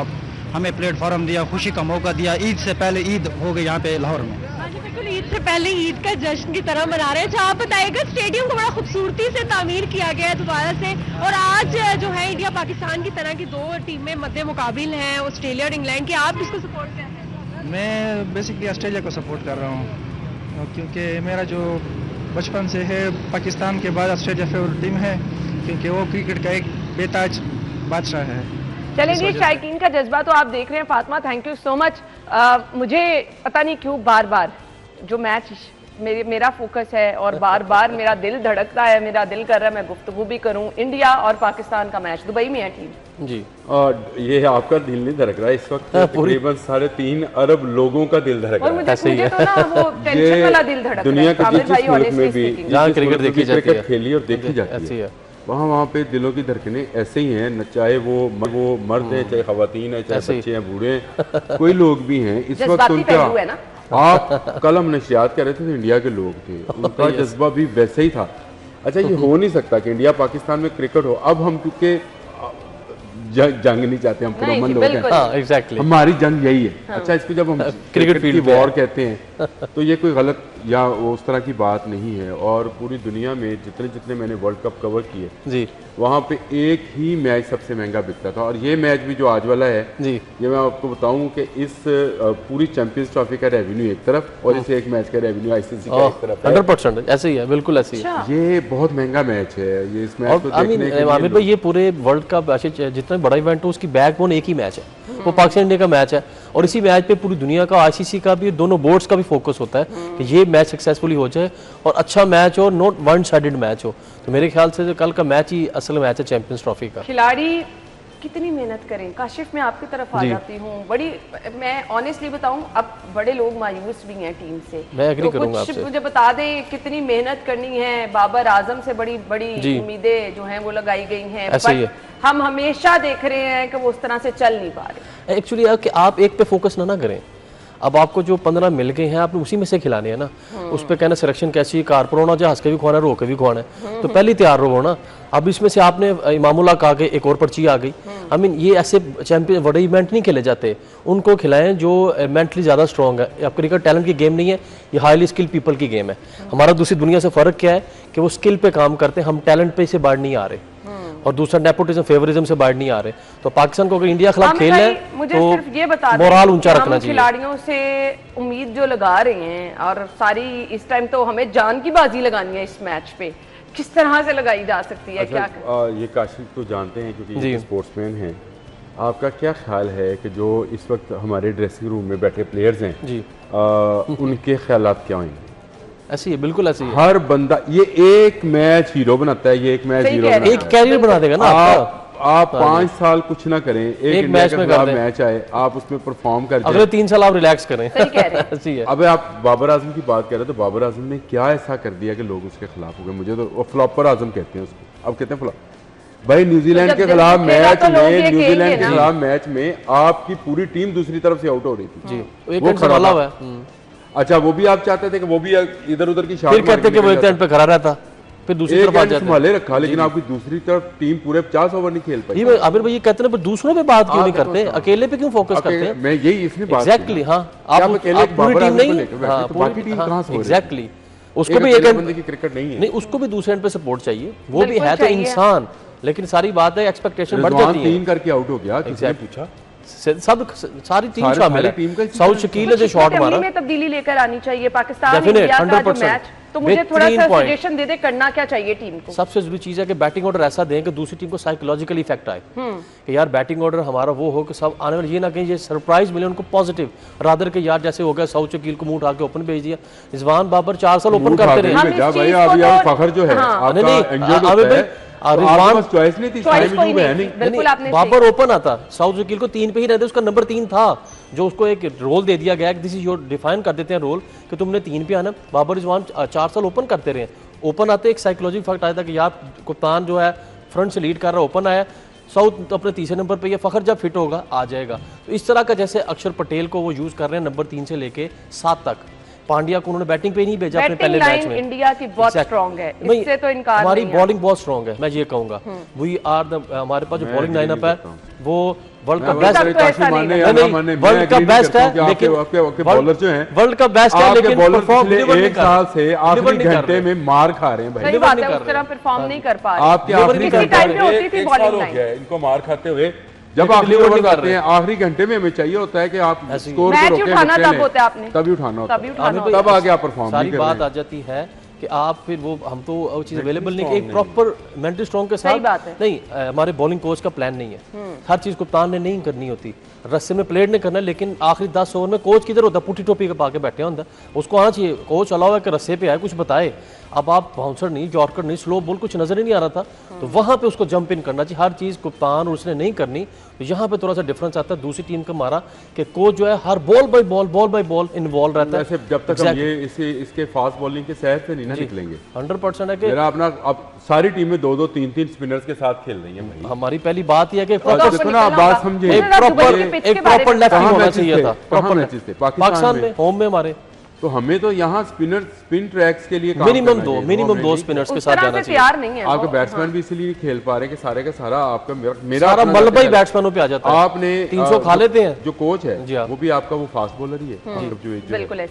हमें प्लेटफॉर्म दिया, खुशी का मौका दिया। ईद से पहले ईद हो गई यहाँ पे लाहौर में। बिल्कुल, ईद से पहले ईद का जश्न की तरह मना रहे हैं। अच्छा, आप बताइएगा, स्टेडियम को बड़ा खूबसूरती से तामीर किया गया है दोबारा से, और आज जो है इंडिया पाकिस्तान की तरह की दो टीमें मद्दे मुकाबिल हैं, ऑस्ट्रेलिया और इंग्लैंड की। आप किसको सपोर्ट करते हैं? मैं बेसिकली ऑस्ट्रेलिया को सपोर्ट कर रहा हूँ, क्योंकि मेरा जो बचपन से है पाकिस्तान के बाद ऑस्ट्रेलिया फेवरेट टीम है, क्योंकि वो क्रिकेट का एक बेताज बादशाह है। चलें जी, शायकीन का जज्बा तो आप देख रहे हैं। Fatima, thank you so much. मुझे पता नहीं क्यों बार बार जो मैच मेरा फोकस है, और बार बार मेरा दिल धड़कता है, मेरा दिल कर रहा है मैं गुफ्तगू भी करूं। इंडिया और पाकिस्तान का मैच दुबई में है टीम जी, और ये आपका दिल नहीं धड़क रहा है इस वक्त, तकरीबन 3.5 अरब लोगों का दिल धड़क रहा है। मुझे तो ना वो टेंशन वाला दिल धड़क रहा है। दुनिया के जिस मुल्क में भी क्रिकेट देखी जाती है, क्रिकेट खेली और देखी जाती है, वहाँ पे दिलों की धड़कनें ऐसे ही हैं, चाहे वो मर्द है, चाहे खवातीन है, चाहे बच्चे हैं, बूढ़े हैं, कोई लोग भी हैं इस वक्त। उनका आप कल हम नशियात कर रहे थे तो इंडिया के लोग थे, उनका जज्बा भी वैसे ही था। अच्छा, ये हो नहीं सकता कि इंडिया पाकिस्तान में क्रिकेट हो। अब हम क्योंकि जंग नहीं चाहते, हम पुरअमन लोग हैं, एग्जैक्टली हमारी जंग यही है। अच्छा, इसको जब हम क्रिकेट की वॉर कहते हैं तो ये कोई गलत या उस तरह की बात नहीं है। और पूरी दुनिया में जितने जितने मैंने वर्ल्ड कप कवर किए जी, वहाँ पे एक ही मैच सबसे महंगा बिकता था, और ये मैच भी जो आज वाला है जी, ये मैं आपको बताऊं कि इस पूरी चैंपियंस ट्रॉफी का रेवेन्यू एक तरफ और इस एक मैच का रेवेन्यू ICC का एक तरफ है। 100% ऐसे ही है, बिल्कुल ऐसे ही है। ये बहुत महंगा मैच है। ये इस मैच को देखने के लिए आमिर भाई, ये पूरे वर्ल्ड कप जितना बड़ा इवेंट हो उसकी बैकबोन एक ही मैच है, वो पाकिस्तान इंडिया का मैच है, और इसी मैच पे पूरी दुनिया का, ICC का भी, दोनों बोर्ड्स का भी फोकस होता है कि ये मैच सक्सेसफुली हो जाए और अच्छा मैच हो, नॉट वन साइडेड मैच हो। तो मेरे ख्याल से कल का मैच ही असल मैच है चैंपियंस ट्रॉफी का। खिलाड़ी कितनी मेहनत करें? काशिफ मैं आपकी तरफ आ जाती हूँ। बड़ी मैं ऑनेस्टली बताऊँ, अब बड़े लोग मायूस भी हैं टीम से। मैं एग्री करूंगा कुछ आपसे। मुझे बता दें कितनी मेहनत करनी है। बाबर आजम से बड़ी बड़ी उम्मीदें जो हैं वो लगाई गई हैं, बट हम हमेशा देख रहे हैं कि वो उस तरह से चल नहीं पा रहे। एक्चुअली कि आप एक पे फोकस ना करें। अब आपको जो 15 मिल गए हैं आपने उसी में से खिलाने हैं ना। उस पे कहना सिलेक्शन कैसी कारपुर होना, जहाँ हंस के भी खुआना रो के भी खुआना है, तो पहले तैयार रहो ना। अब इसमें से आपने इमामुल्लाह कहा कि एक और पर्ची आ गई। आई मीन ये ऐसे चैंपियन बड़े इवेंट नहीं खेले जाते, उनको खिलाएं जो मेंटली ज़्यादा स्ट्रॉन्ग है। अब क्रिकेट टैलेंट की गेम नहीं है, ये हाईली स्किल पीपल की गेम है। हमारा दूसरी दुनिया से फ़र्क क्या है कि वो स्किल पे काम करते हैं, हम टैलेंट पे से बाहर नहीं आ रहे, और दूसरा नेपोटिज्म फेवरिज्म से बाहर नहीं आ रहे। तो पाकिस्तान को अगर इंडिया के खिलाफ खेल है मुझे तो सिर्फ ये बता मोराल ऊंचा रखना चाहिए। खिलाड़ियों से उम्मीद जो लगा रहे हैं, और सारी इस टाइम तो हमें जान की बाजी लगानी है इस मैच पे, किस तरह से लगाई जा सकती है? अच्छा, क्या ये काशिफ तो जानते हैं क्योंकि ये स्पोर्ट्समैन हैं। आपका क्या ख्याल है कि जो इस वक्त हमारे ड्रेसिंग रूम में बैठे प्लेयर्स हैं जी, उनके ख्यालात क्या होंगे? ऐसी है, बिल्कुल ऐसी है। हर बंदा ये एक मैच हीरो बनाता है, ये एक मैच हीरो बनाता है, एक कैरियर बना देगा ना। आप 5 साल कुछ ना करें, एक मैच में मैच आए आप उसमें परफॉर्म कर, अगले 3 साल आप रिलैक्स करें। ऐसी है। अब आप बाबर आजम की बात कर रहे हैं, तो बाबर आजम ने क्या ऐसा कर दिया कि लोग उसके खिलाफ हो गए? मुझे तो फ्लॉपर आजम कहते हैं उसको। अब कहते हैं फ्लॉप। भाई न्यूजीलैंड के खिलाफ मैच में, न्यूजीलैंड के खिलाफ मैच में आपकी पूरी टीम दूसरी तरफ से आउट हो रही थी जी, वो खड़ा हुआ है। अच्छा, वो भी आप चाहते थे कि वो भी इधर उधर की फिर कहते कि वो एक एंड पे खड़ा रहता, फिर दूसरी तरफ आ जाते, संभाले रखा, लेकिन आपकी दूसरी तरफ टीम पूरे 50 ओवर नहीं खेल पाई। ये आबिर भाई ये कहते हैं, पर दूसरों पे बात क्यों नहीं करते, अकेले पे क्यों फोकस करते हैं? मैं यही इसमें बात एग्जैक्टली। हाँ, आप पूरी टीम नहीं, बाकी टीम कहां से? एग्जैक्टली, उसको भी एक बंदे की क्रिकेट नहीं है, नहीं उसको भी दूसरे एंड पे सपोर्ट चाहिए, वो भी है तो इंसान, लेकिन सारी बात है एक्सपेक्टेशन बढ़ जाती है। 3 करके आउट हो गया, किसने पूछा? सब सारी टीम शामिल है। साउथ शकील ने जो शॉट मारा, में तब्दीली लेकर आनी चाहिए पाकिस्तान इंडिया का जो मैच, तो मुझे थोड़ा सा सजेशन दे दे करना क्या चाहिए टीम को। सबसे जरूरी चीज है कि बैटिंग ऑर्डर ऐसा दें कि दूसरी टीम को साइकोलॉजिकल इफेक्ट आए कि यार बैटिंग ऑर्डर हमारा वो हो कि सब आने वाले ये ना कहीं ये सरप्राइज मिले उनको पॉजिटिव, रादर के यार जैसे हो गया साउथ शकील को मुंह उठा के ओपन भेज दिया, रिजवान बाबर 4 साल ओपन करते रहे। फखर जो है चॉइस नहीं थी, बाबर ओपन आता, साउथ शकील को 3 पे ही रहते, उसका नंबर 3 था, जो उसको एक रोल दे दिया गया, दिस इज योर, डिफाइन कर देते हैं रोल कि तुमने 3 पे आना। बाबर रिजवान 4 साल ओपन करते रहे, ओपन आते एक साइकोलॉजी फैक्ट आया था कि यार कप्तान जो है फ्रंट से लीड कर रहा है, ओपन आया, साउथ अपने तीसरे नंबर पे, ये फखर जब फिट होगा आ जाएगा। तो इस तरह का जैसे अक्षर पटेल को वो यूज कर रहे हैं नंबर 3 से लेके 7 तक। पांड्या को उन्होंने बैटिंग पे नहीं भेजा अपने पहले मैच में। इंडिया की बहुत स्ट्रांग है, इससे तो इनकार नहीं। हमारी बॉलिंग बहुत स्ट्रांग है, मैं ये कहूंगा। वी आर द, हमारे पास जो बॉलिंग लाइनअप है वो वर्ल्ड का बेस्ट, वर्ल्ड का बेस्ट है, लेकिन बॉलर जो हैं वर्ल्ड का बेस्ट है, लेकिन परफॉर्म एक साल से आखिरी घंटे में मार खा रहे हैं भाई, सही बात है, उस तरह परफॉर्म नहीं कर पा रहे। आपके आखिरी टाइम पे होती थी बॉलिंग लाइन, इनको मार खाते हुए जब आखिरी ओवर आते हैं, आखिरी घंटे में हमें चाहिए होता है कि आप स्कोर को रोकें, तभी उठाना होता है, तब आगे आप परफॉर्म सारी बात आ जाती है कि आप फिर वो हम तो वो चीज़ अवेलेबल नहीं, एक प्रॉपर मेंटल स्ट्रॉन्ग के साथ नहीं। हमारे बॉलिंग कोच का प्लान नहीं है, हर चीज़ कप्तान ने नहीं करनी होती, रस्से में प्लेयर ने करना है, लेकिन आखिरी 10 ओवर में कोच किधर होता है, पुट्टी टोपी के पाके बैठे होता है, उसको आना चाहिए, कोच अलावा कि रस्से पे आए कुछ बताए। अब आप बाउंसर नहीं, जॉर्कर नहीं, स्लो बॉल कुछ नजर ही नहीं आ रहा था, तो वहां पे उसको जंप इन करना चाहिए, हर चीज़ कप्तान और उसने नहीं करनी। तो यहाँ पे थोड़ा सा डिफरेंस आता है दूसरी टीम का मारा कि कोच जो है हर बॉल बाय बॉल इन्वॉल्व रहता है। जब तक हम ये इसके फास्ट बॉलिंग के सहर से नहीं ना निकलेंगे, 100% है कि मेरा अपना, अब सारी टीमें 2-2 3-3 स्पिनर्स के साथ खेल रही हैं। हमारी पहली बात यह है कि बात समझे, एक प्रॉपर लेफ्ट होना चाहिए था, पाकिस्तान में होम में हमारे, तो हमें तो यहाँ स्पिन ट्रैक्स के लिए मिनिमम 2 स्पिनर्स के साथ जाना चाहिए। आपके बैट्समैन भी इसलिए नहीं खेल पा रहे कि सारे का सारा आपका मेरा सारा मलबा ही बैट्समैनों पे आ जाता है। आपने 300 खा लेते हैं। जो कोच है वो भी आपका वो फास्ट बॉलर ही है,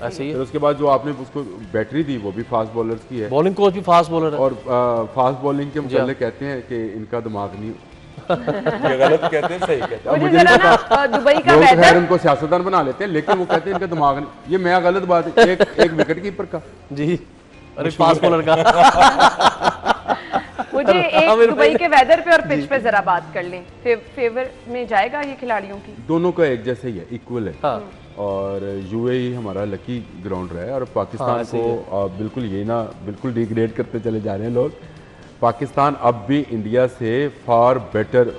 ऐसे ही। उसके बाद जो आपने उसको बैटरी दी वो भी फास्ट बॉलर्स की है, बॉलिंग कोच भी फास्ट बॉलर है, और फास्ट बॉलिंग के मुताबिक कहते हैं कि इनका दिमाग नहीं ये गलत कहते हैं, सही कहते हैं, मुझे नहीं पता, दुबई का वेदर उनको सियासतदान बना लेते हैं, लेकिन वो कहते हैं इनका दिमाग नहीं, ये मैं गलत बात है, एक विकेट कीपर का जी, अरे फास्ट बॉलर का। मुझे एक दुबई के वेदर पे और पिच पे जरा बात कर लें, फेवर में जाएगा ये खिलाड़ियों की? दोनों का एक जैसे ही है, इक्वल है, और यूएई हमारा लकी ग्राउंड रहा है, और पाकिस्तान को बिल्कुल ये ना बिल्कुल डिग्रेड करते चले जा रहे हैं लोग। पाकिस्तान अब भी इंडिया से far better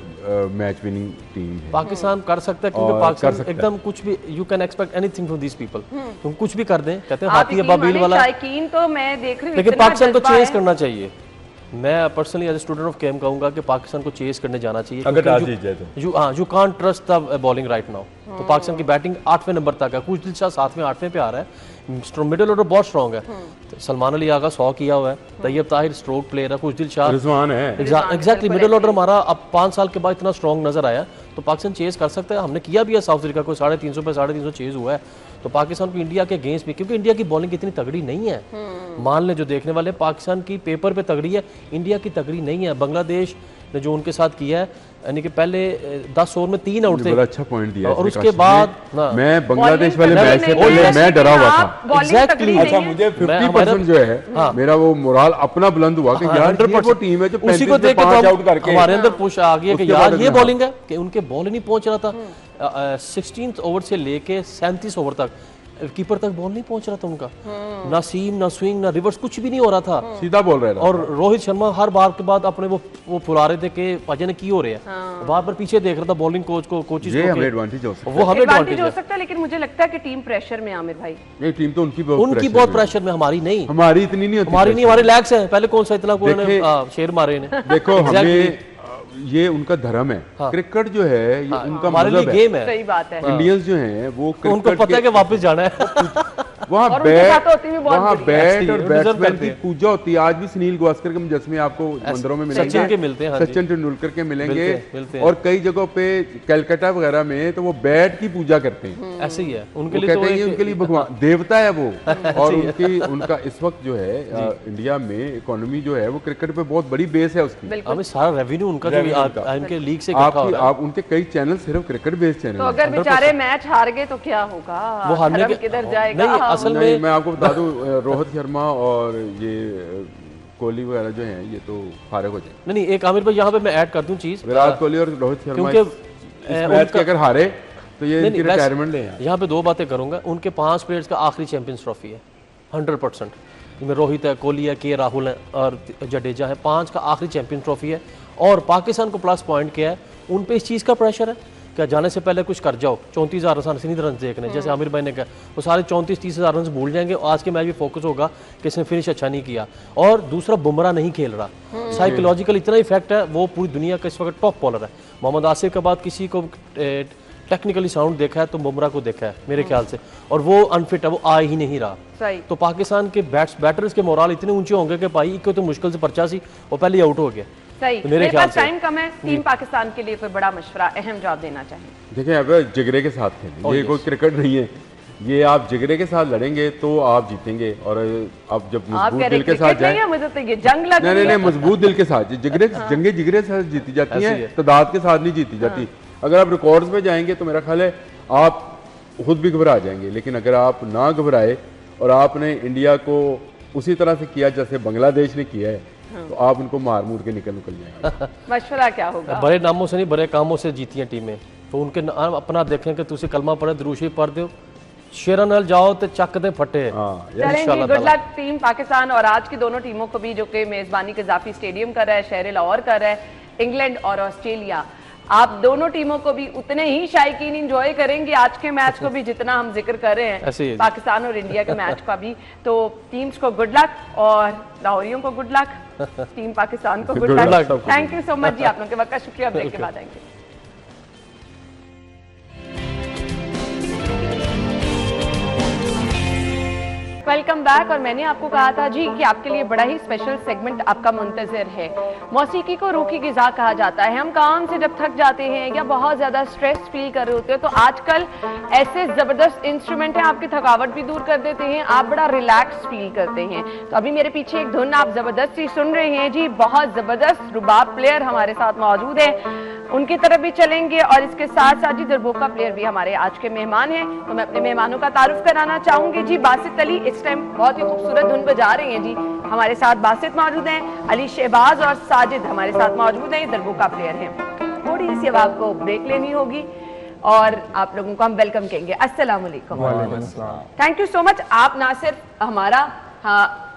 match winning team है। पाकिस्तान कर सकता है क्योंकि पाकिस्तान एकदम कुछ भी you can expect anything from these people, तुम कुछ भी कर दें, कहते हैं हाथी अबाबील वाला, तो मैं देख रही हूं लेकिन पाकिस्तान को चेस करना चाहिए। मैं personally as a student of केम कहूंगा कि पाकिस्तान को चेस करने जाना चाहिए अगर आज जीत जाए तो। You can't trust the bowling right now. तो पाकिस्तान की बैटिंग 8वें नंबर तक है, कुछ दिल शाह 7वें 8वें पे आ रहा है, मिडिल ऑर्डर बहुत स्ट्रॉन्ग है। तो सलमान अली आगा 100 किया हुआ है, तैयब ताहिर स्ट्रोक प्लेयर है, कुछ दिल शाह रिजवान है, एग्जैक्टली मिडिल ऑर्डर हमारा अब 5 साल के बाद इतना स्ट्रॉन्ग नजर आया। तो पाकिस्तान चेस कर सकता है, हमने किया भी है साउथ अफ्रीका को 350 पे 350 चेज हुआ है। तो पाकिस्तान को इंडिया के अगेंस्ट भी, क्योंकि इंडिया की बॉलिंग इतनी तगड़ी नहीं है, मान ले जो देखने वाले पाकिस्तान की पेपर पे तगड़ी है, इंडिया की तगड़ी नहीं है। बांग्लादेश ने जो उनके साथ किया है, यानी कि पहले 10 ओवर में 3 आउट थे, बड़ा अच्छा पॉइंट दिया और उसके बाद मैं बांग्लादेश वाले मैच से पहले मैं डरा हुआ था एग्जैक्टली। अच्छा मुझे 50% जो है मेरा वो मोराल अपना बुलंद हुआ कि यार ये वो टीम है जो उसी को देख के आउट करके हमारे अंदर पुश आ गया कि यार ये बॉलिंग है, कि उनके बॉल ही नहीं पहुंच रहा था। 16th ओवर से लेके 37 ओवर तक कीपर तक बॉल नहीं पहुंच रहा था उनका, ना सीम ना स्विंग ना रिवर्स, कुछ भी नहीं हो रहा था, सीधा बोल रहे थे। और रोहित शर्मा हर बार के बाद अपने वो फुला रहे थे कि पाजी ने की हो रहे हैं, बार बार पीछे देख रहा था बॉलिंग कोच को, कोचिज को, हमें एडवांटेज हो सकता है, वो हमें एडवांटेज हो सकता है। लेकिन मुझे लगता है कि टीम प्रेशर में आमिर भाई, ये टीम तो उनकी बहुत प्रेशर में, हमारी नहीं, हमारी इतनी नहीं होती, हमारी नहीं, हमारे लैग्स है, पहले कौन सा इतना शेर मारे ने। देखो हमें ये उनका धर्म है, क्रिकेट जो है ये उनका मजहब है, गेम है, सही बात है। इंडियंस जो हैं वो उनको पता है कि वापस जाना है, वहाँ बैट और बैट्समैन की पूजा होती है। आज भी सुनील गावस्कर के मुजस्मे आपको मंदिरों में मिलेंगे, सचिन तेंदुलकर के मिलेंगे, और कई जगहों पे कलकत्ता वगैरह में तो वो बैट की पूजा करते हैं, ऐसे ही है उनके लिए, कहते हैं उनके लिए भगवान देवता है वो। और उनका इस वक्त जो है इंडिया में इकोनॉमी जो है वो क्रिकेट पे बहुत बड़ी बेस है उसकी, हमें सारा रेवेन्यू उनका इनके लीग से आप उनके कई चैनल सिर्फ क्रिकेट बेस्ड चैनल, तो अगर बेचारे मैच हार गए तो क्या होगा, वो हारने किधर जाएगा। असल में मैं आपको बता दूं रोहित शर्मा और ये कोहली वगैरह जो हैं ये तो फारिग हो जाए। नहीं एक आमिर भाई यहाँ पे मैं ऐड कर दूं चीज, विराट कोहली और रोहित शर्मा इस मैच के अगर हारे तो ये इनकी रिटायरमेंट ले। यहाँ पे 2 बातें करूंगा, उनके 5 प्लेयर्स का आखिरी चैंपियंस ट्रॉफी है 100%, इनमें रोहित है, कोहली है, के राहुल है और जडेजा है, 5 का आखिरी चैंपियन ट्रॉफी है। और पाकिस्तान को प्लस पॉइंट क्या है, उन पे इस चीज़ का प्रेशर है, क्या जाने से पहले कुछ कर जाओ, 34,000 रन देखने, जैसे आमिर भाई ने कहा, वो सारे 34-30,000 रन भूल जाएंगे। आज के मैच भी फोकस होगा कि इसने फिनिश अच्छा नहीं किया। और दूसरा बुमराह नहीं खेल रहा, साइकोलॉजिकल इतना इफेक्ट है, वो पूरी दुनिया का इस वक्त टॉप बॉलर है। मोहम्मद आसिफ के बाद किसी को टेक्निकली साउंड देखा है तो बुमराह को देखा है मेरे ख्याल से, और वो अनफिट है, वो आ ही नहीं रहा। तो पाकिस्तान के बैटर्स के मोराल इतने ऊंचे होंगे कि भाई को तो मुश्किल से 85 वो पहले ही आउट हो गया। सही, तो मेरे पास टाइम कम है, टीम पाकिस्तान के लिए कोई बड़ा मशवरा, अहम जवाब देना चाहिए। देखिए अब जिगरे के साथ खेलें, ये कोई क्रिकेट नहीं है, ये आप जिगरे के साथ लड़ेंगे तो आप जीतेंगे। और अब जब मजबूत दिल के साथ जाए, मुझे तो ये जंग लग रही है। नहीं मजबूत दिल के साथ जंगे जिगरे से जीती जाती है, तादाद के साथ नहीं जीती जाती। अगर आप रिकॉर्ड्स में जाएंगे तो मेरा ख्याल है आप खुद भी घबरा जाएंगे, लेकिन अगर आप ना घबराए और आपने इंडिया को उसी तरह से किया जैसे बांग्लादेश ने किया है, तो आप उनको मार मूर के निकल जाएंगे। मशवरा क्या होगा? बड़े नामों से नहीं, बड़े कामों से जीती हैं टीमें, तो उनके अपना देखें कि तुझे कलमा पढ़े, दुरूशी पढ़ दो, शेरा नाल जाओ तो चक दे फटे। चलेंगे, गुड लक टीम पाकिस्तान और आज की दोनों टीमों को भी, जो कि मेजबानी कज़ाफी स्टेडियम कर रहा है, शहर लाहौर कर रहा है, इंग्लैंड और ऑस्ट्रेलिया। आप दोनों टीमों को भी उतने ही शायकीन इंजॉय करेंगे आज के मैच को भी जितना हम जिक्र कर रहे हैं पाकिस्तान और इंडिया के मैच का भी। तो टीम्स को गुड लक और लाहौरियों को गुड लक, टीम पाकिस्तान को good luck. Thank you so much ji, आप लोगों के वक्त का शुक्रिया। ब्रेक के बाद आएंगे। Welcome back. और मैंने आपको कहा था जी कि आपके लिए बड़ा ही स्पेशल सेगमेंट आपका मुंतजर है। मौसीकी को रूह की ग़िज़ा कहा जाता है। हम काम से जब थक जाते हैं या बहुत ज़्यादा स्ट्रेस फील कर रहे होते हैं तो आजकल ऐसे ज़बरदस्त इंस्ट्रूमेंट हैं, आपकी थकावट भी दूर कर देते हैं, आप बड़ा रिलैक्स फील करते हैं। तो अभी मेरे पीछे एक धुन आप ज़बरदस्त सी सुन रहे हैं जी, बहुत ज़बरदस्त रुबाब प्लेयर हमारे साथ मौजूद है, उनकी तरफ भी चलेंगे। और इसके साथ साथ जी दरबोका प्लेयर भी हमारे आज के मेहमान हैं। तो मैं अपने मेहमानों का तारुफ कराना चाहूंगी जी। बासित अली इस टाइम बहुत ही खूबसूरत धुन बजा रहे हैं जी, हमारे साथ बासित मौजूद हैं, अली शहबाज और साजिद हमारे साथ मौजूद हैं, दरबोका प्लेयर हैं। थोड़ी सी अब आपको ब्रेक लेनी होगी और आप लोगों को हम वेलकम कहेंगे। अस्सलाम वालेकुम। Thank you so much. आप ना सिर्फ हमारा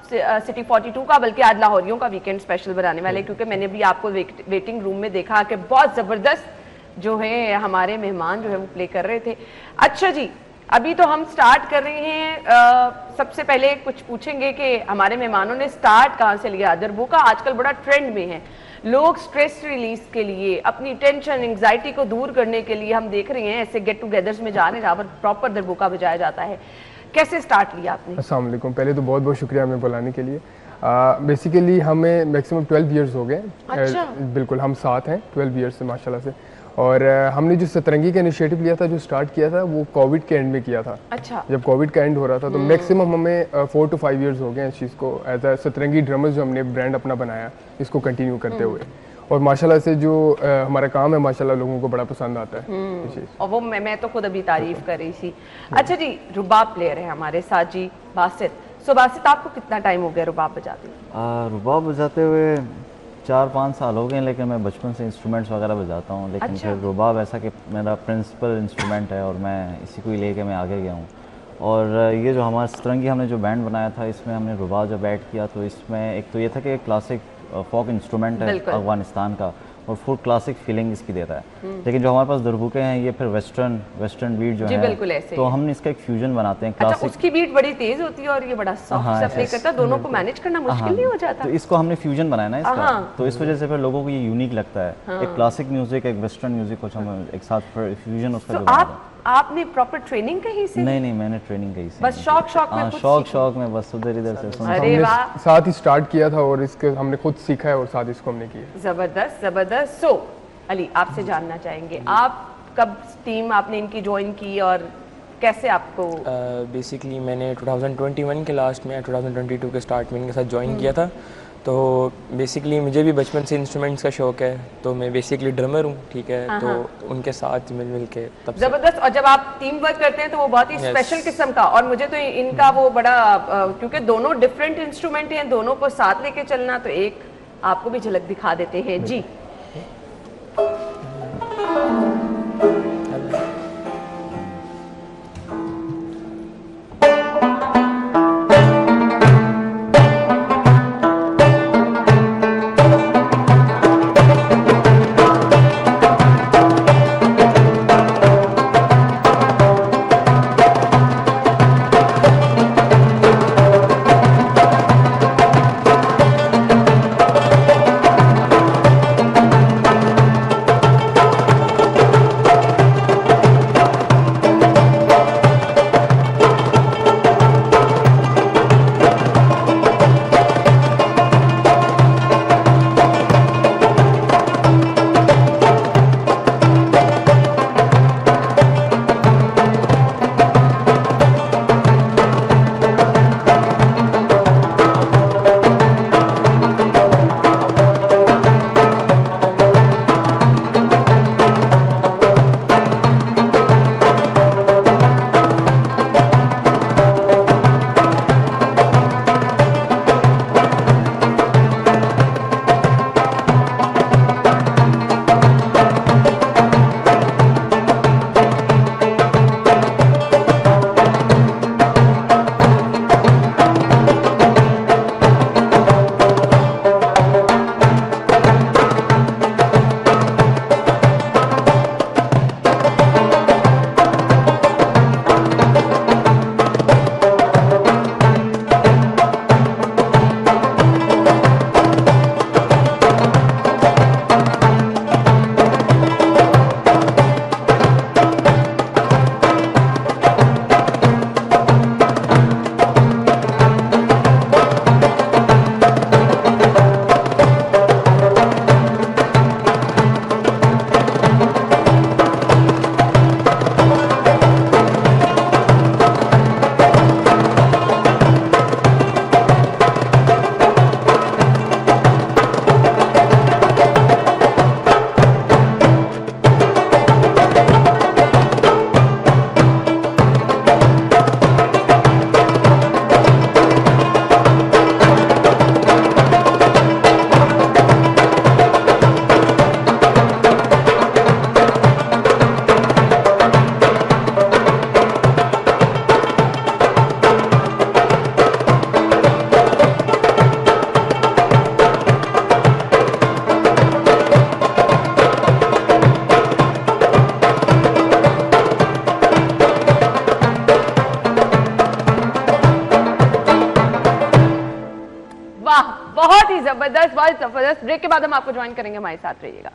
सिटी 42 का बल्कि आज लाहौरियों का वीकेंड स्पेशल बनाने वाले, क्योंकि मैंने भी आपको वेटिंग रूम में देखा कि बहुत ज़बरदस्त जो है हमारे मेहमान जो है वो प्ले कर रहे थे। अच्छा जी, अभी तो हम स्टार्ट कर रहे हैं। सबसे पहले कुछ पूछेंगे कि हमारे मेहमानों ने स्टार्ट कहाँ से लिया। दरबो का आजकल बड़ा ट्रेंड में है, लोग स्ट्रेस रिलीज के लिए, अपनी टेंशन एंग्जाइटी को दूर करने के लिए हम देख रहे हैं ऐसे गेट टुगेदर्स में जा रहे हैं जहाँ पर प्रॉपर दरबोका बजाया जाता है। कैसे स्टार्ट लिया आपने? अस्सलाम वालेकुम, पहले तो बहुत बहुत शुक्रिया हमें बुलाने के लिए। बेसिकली हमें मैक्सिमम 12 ईयर्स हो गए। अच्छा। बिल्कुल, हम साथ हैं 12 ईयर्स से माशाल्लाह से। और हमने जो सतरंगी का इनिशिएटिव लिया था, जो स्टार्ट किया था, वो कोविड के एंड में किया था। अच्छा। जब कोविड का एंड हो रहा था तो मैक्सिमम हमें 4 to 5 ईयर्स हो गए इस चीज़ को एज अ सतरंगी ड्रमर्स जो हमने ब्रांड अपना बनाया, इसको कंटिन्यू करते हुए। और माशाल्लाह से जो हमारा काम है माशाल्लाह लोगों को बड़ा पसंद आता है। और वो मैं तो खुद अभी तारीफ कर रही थी। अच्छा जी, रुबाब प्लेयर है हमारे साथ जी बासित। सो बासित, आपको कितना टाइम हो गया रुबाब बजाते हुए? रुबाब बजाते हुए 4-5 साल हो गए, लेकिन मैं बचपन से इंस्ट्रूमेंट्स वगैरह बजाता हूँ। लेकिन अच्छा। फिर रुबाब ऐसा कि मेरा प्रिंसिपल इंस्ट्रूमेंट है और मैं इसी को ही लेके मैं आगे गया हूँ। और ये जो हमारा सतरंगी हमने जो बैंड बनाया था, इसमें हमने रुबाब जब ऐड किया तो इसमें एक तो ये था कि एक क्लासिक फोक इंस्ट्रूमेंट है अफगानिस्तान का और फुल क्लासिक फीलिंग इसकी देता है। लेकिन जो हमारे पास दरबुके हैं ये फिर वेस्टर्न बीट जो है, तो हमने इसका एक फ्यूजन बनाते हैं। अच्छा, उसकी बीट बड़ी तेज होती है और ये बड़ा सॉफ्ट सा प्ले करता है, दोनों को मैनेज करना मुश्किल नहीं हो जाता? तो इसको हमने फ्यूजन बनाया ना इसका, तो इस वजह से फिर लोगों को ये यूनिक लगता है। एक क्लासिक म्यूजिक, एक वेस्टर्न म्यूजिक को हम एक साथ फ्यूजन उसका। आपने प्रॉपर ट्रेनिंग कहीं से? नहीं, मैंने ट्रेनिंग कहीं से बस शौक में शौक में बस उधर से अरे वाह, साथ ही स्टार्ट किया था और इसके हमने खुद सीखा है और साथ इसको हमने किया। जबरदस्त। सो अली, आपसे जानना चाहेंगे, आप कब टीम आपने इनकी ज्वाइन की और कैसे आपको? बेसिकली मैंने 2021 के लास्ट में 2022 के स्टार्ट में इनके साथ ज्वाइन किया था। तो बेसिकली मुझे भी बचपन से इंस्ट्रूमेंट्स का शौक है, तो मैं बेसिकली ड्रमर हूँ, ठीक है, तो उनके साथ मिल के तब जबरदस्त। और जब आप टीम वर्क करते हैं तो वो बहुत ही स्पेशल किस्म का, और मुझे तो इनका वो बड़ा, क्योंकि दोनों डिफरेंट इंस्ट्रूमेंट हैं, दोनों को साथ लेके चलना, तो एक आपको भी झलक दिखा देते हैं जी। बहुत ही जबरदस्त। ब्रेक के बाद हम आपको ज्वाइन करेंगे, हमारे साथ रहिएगा।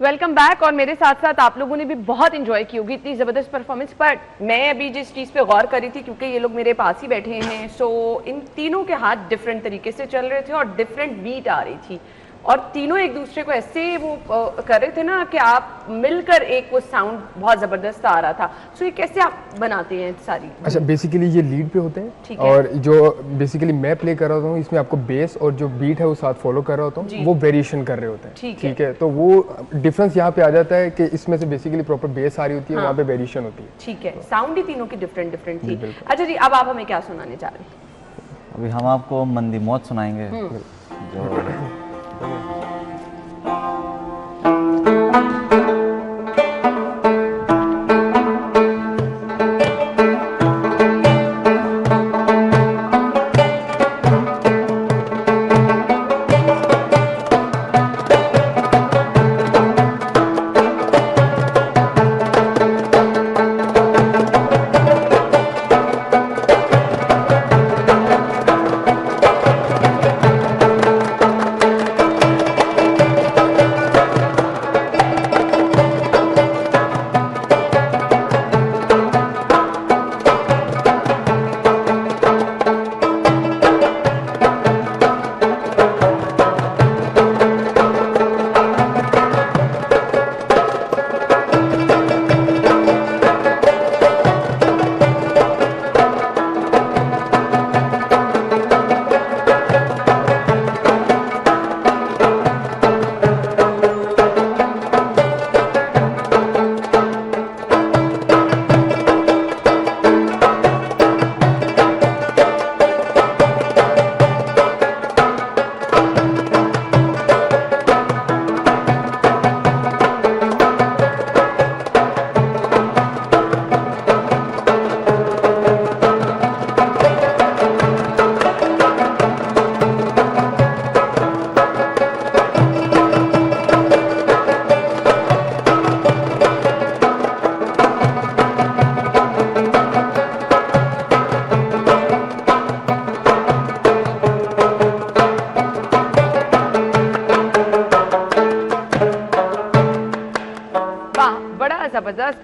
Welcome back. और मेरे साथ साथ आप लोगों ने भी बहुत इंजॉय की होगी इतनी ज़बरदस्त परफॉर्मेंस। पर मैं अभी जिस चीज़ पे गौर कर रही थी, क्योंकि ये लोग मेरे पास ही बैठे हैं, सो इन तीनों के हाथ डिफरेंट तरीके से चल रहे थे और डिफरेंट बीट आ रही थी, और तीनों एक दूसरे को ऐसे वो कर रहे थे ना कि आप मिलकर एक वो साउंड बहुत ज़बरदस्त आ रहा था। सो ये कैसे आप बनाते हैं सारी? अच्छा, बेसिकली ये लीड पे होते हैं, और जो बेसिकली मैं प्ले कर रहा हूँ इसमें आपको बेस और जो बीट है वो साथ फॉलो कर रहा होता हूँ, वो वेरिएशन कर रहे होते हैं। ठीक है, तो वो डिफरेंस यहाँ पे आ जाता है कि इसमें से बेसिकली प्रॉपर बेस आ रही होती है, वहाँ पे वेरिएशन होती है। ठीक है, साउंड ही तीनों की डिफरेंट थी। अच्छा जी, अब आप हमें क्या सुनाने जा रहे हैं? अभी हम आपको मंदी मौत सुनाएंगे। जो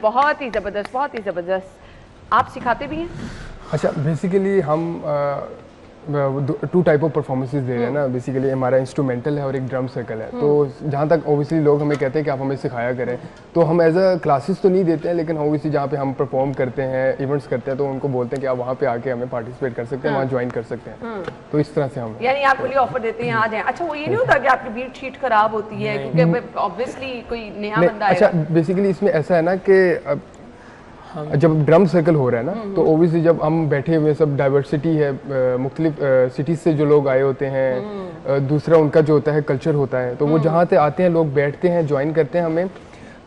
बहुत ही ज़बरदस्त। आप सिखाते भी हैं? अच्छा, बेसिकली हम 2 टाइप ऑफ परफॉर्मेंसेस दे रहे हैं ना। बेसिकली हमारा इंस्ट्रूमेंटल है और एक ड्रम सर्कल है। तो जहाँ तक ऑब्वियसली लोग हमें कहते हैं कि आप हमें सिखाया करें, तो हम एज अ क्लासेस तो नहीं देते हैं, लेकिन ऑब्वियसली जहाँ पे हम परफॉर्म करते हैं, इवेंट्स करते हैं, तो उनको बोलते हैं कि आप वहाँ पे आके हमें पार्टिसिपेट कर सकते हैं, वहाँ ज्वाइन कर सकते हैं। तो इस तरह से हम यानी आपको लिए ऑफर देते हैं, आ जाएं। अच्छा, वो ये नहीं होता कि आपकी बीट शीट खराब होती है क्योंकि ऑब्वियसली कोई नया बंदा आएगा? अच्छा, बेसिकली इसमें ऐसा है ना कि जब ड्रम सर्कल हो रहा है ना, तो ओबियसली जब हम बैठे हुए सब डाइवर्सिटी है, मुख्तलिफ सिटीज़ से जो लोग आए होते हैं, दूसरा उनका जो होता है कल्चर होता है, तो वो जहाँ से आते हैं लोग बैठते हैं, ज्वाइन करते हैं हमें,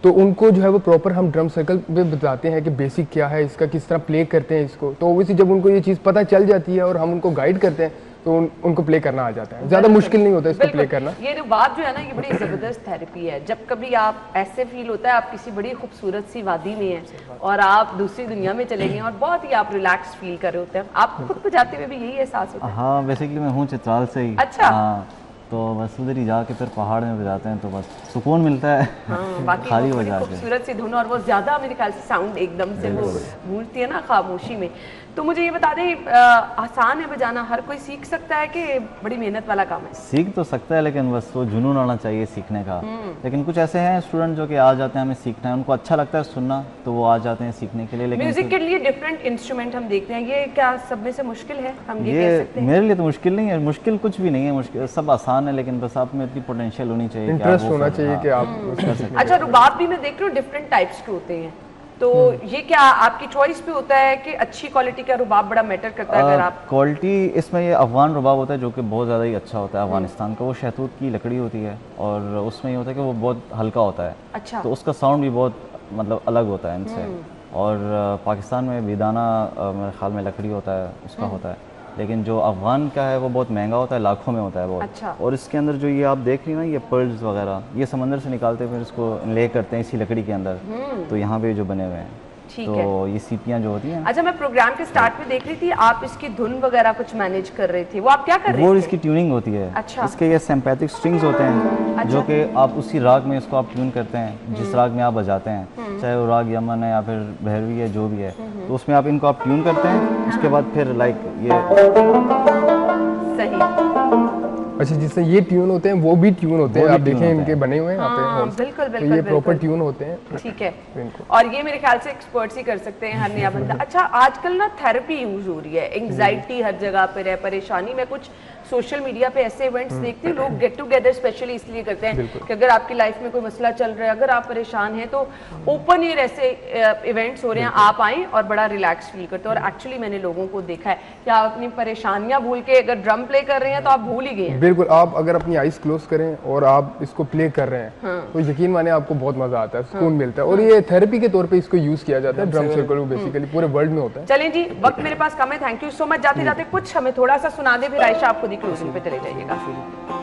तो उनको जो है वो प्रॉपर हम ड्रम सर्कल पे बताते हैं कि बेसिक क्या है इसका, किस तरह प्ले करते हैं इसको। तो ओबियसली जब उनको ये चीज़ पता चल जाती है और हम उनको गाइड करते हैं, तो उनको प्ले करना आ जाता है। ज़्यादा मुश्किल नहीं होता इसको प्ले करना। ये जो बात जो है ना, ये बड़ी ज़बरदस्त थेरेपी है। जब कभी आप ऐसे फील होता है आप किसी बड़ी खूबसूरत सी वादी में हैं और आप दूसरी दुनिया में चले गए और बहुत ही आप रिलैक्स फील कर रहे होते हैं, आपको खुद बजाते हुए भी यही एहसास होता है? हाँ, बेसिकली मैं हूँ चित्राल से ही। अच्छा। हाँ, तो बस उधर ही जाके फिर पहाड़ में बजाते हैं तो बस सुकून मिलता है। बाकी खाली बजा के खूबसूरत सी धुन, और वो ज़्यादा मेरे ख्याल से साउंड एकदम से वो गूंजती है ना खामोशी में। तो मुझे ये बता दें, आसान है बजाना, हर कोई सीख सकता है कि बड़ी मेहनत वाला काम है? सीख तो सकता है, लेकिन बस वो जुनून आना चाहिए सीखने का। लेकिन कुछ ऐसे हैं स्टूडेंट जो कि आ जाते हैं हमें सीखना है, उनको अच्छा लगता है सुनना, तो वो आ जाते हैं सीखने के लिए। लेकिन म्यूजिक के लिए डिफरेंट इंस्ट्रूमेंट हम देखते हैं, ये क्या सब में से मुश्किल है? हम ये कह सकते हैं? मेरे लिए तो मुश्किल नहीं है, मुश्किल कुछ भी नहीं है, मुश्किल सब आसान है, लेकिन बस आप में इतनी पोटेंशियल होनी चाहिए, इंटरेस्ट होना चाहिए कि आप कर सकें। अच्छा, रुबाब भी मैं देख रही हूँ डिफरेंट टाइप्स के होते हैं, तो ये क्या आपकी चॉइस पे होता है कि अच्छी क्वालिटी का रुबाब बड़ा मैटर करता है? अगर आप क्वालिटी, इसमें ये अफगान रुबाब होता है जो कि बहुत ज़्यादा ही अच्छा होता है अफगानिस्तान का। वो शहतूत की लकड़ी होती है और उसमें ये होता है कि वो बहुत हल्का होता है। अच्छा। तो उसका साउंड भी बहुत मतलब अलग होता है इनसे। और पाकिस्तान में बेदाना मेरे ख्याल में लकड़ी होता है, उसका होता है, लेकिन जो अफगान का है वो बहुत महंगा होता है, लाखों में होता है बहुत। अच्छा। और इसके अंदर जो ये आप देख रही हैं ना, ये पर्ल्स वगैरह, ये समंदर से निकालते हैं, फिर इसको ले करते हैं इसी लकड़ी के अंदर, तो यहाँ पे जो बने हुए हैं ठीक तो है। ये सीपियाँ जो होती हैं, अच्छा, मैं प्रोग्राम के स्टार्ट में देख रही थी आप इसकी धुन वगैरह कुछ मैनेज कर रहे थे, वो आप क्या कर रहे थे? वो इसकी ट्यूनिंग होती है। अच्छा। इसके ये सिंपैथिक स्ट्रिंग्स होते हैं, अच्छा। जो कि आप उसी राग में इसको आप ट्यून करते हैं जिस राग में आप बजाते हैं, चाहे वो राग यमन है या फिर भैरवी है, जो भी है, तो उसमें आप इनको आप ट्यून करते हैं। उसके बाद फिर लाइक ये सही। अच्छा, जिससे ये ट्यून होते हैं वो भी ट्यून होते हैं, आप देखें इनके बने हुए हैं यहाँ हाँ, पे, बिल्कुल तो बिल्कुल ये प्रॉपर बिल्कुल। ट्यून होते हैं। ठीक है, इनको। और ये मेरे ख्याल से एक्सपर्ट्स ही कर सकते हैं, हर नया बंदा। अच्छा, आजकल ना थेरेपी यूज हो रही है, एंग्जाइटी हर जगह पे है, परेशानी। मैं कुछ सोशल मीडिया पे ऐसे इवेंट्स देखती हूँ, लोग गेट टुगेदर स्पेशली इसलिए करते हैं कि अगर आपकी लाइफ में कोई मसला चल रहा है, अगर आप परेशान हैं, तो ओपन एयर ऐसे इवेंट्स हो रहे हैं, आप आएँ और बड़ा रिलैक्स फील करते हैं। और एक्चुअली मैंने लोगों को देखा है कि आप अपनी परेशानियां भूल के अगर ड्रम प्ले कर रहे हैं तो आप भूल ही गए हैं। बिल्कुल, आप अगर अपनी आइज क्लोज करें और आप इसको प्ले कर रहे हैं, तो यकीन माने आपको बहुत मजा आता है, सुकून मिलता है। और ये थेरेपी के तौर पे इसको यूज किया जाता है, ड्रम सर्कल बेसिकली पूरे वर्ल्ड में होता है। चलें जी, वक्त मेरे पास कम है, थैंक यू सो मच। जाते जाते कुछ हमें थोड़ा सा सुना दे, फिर आयशा आप खुद ही क्लोजिंग पे चले जाइएगा।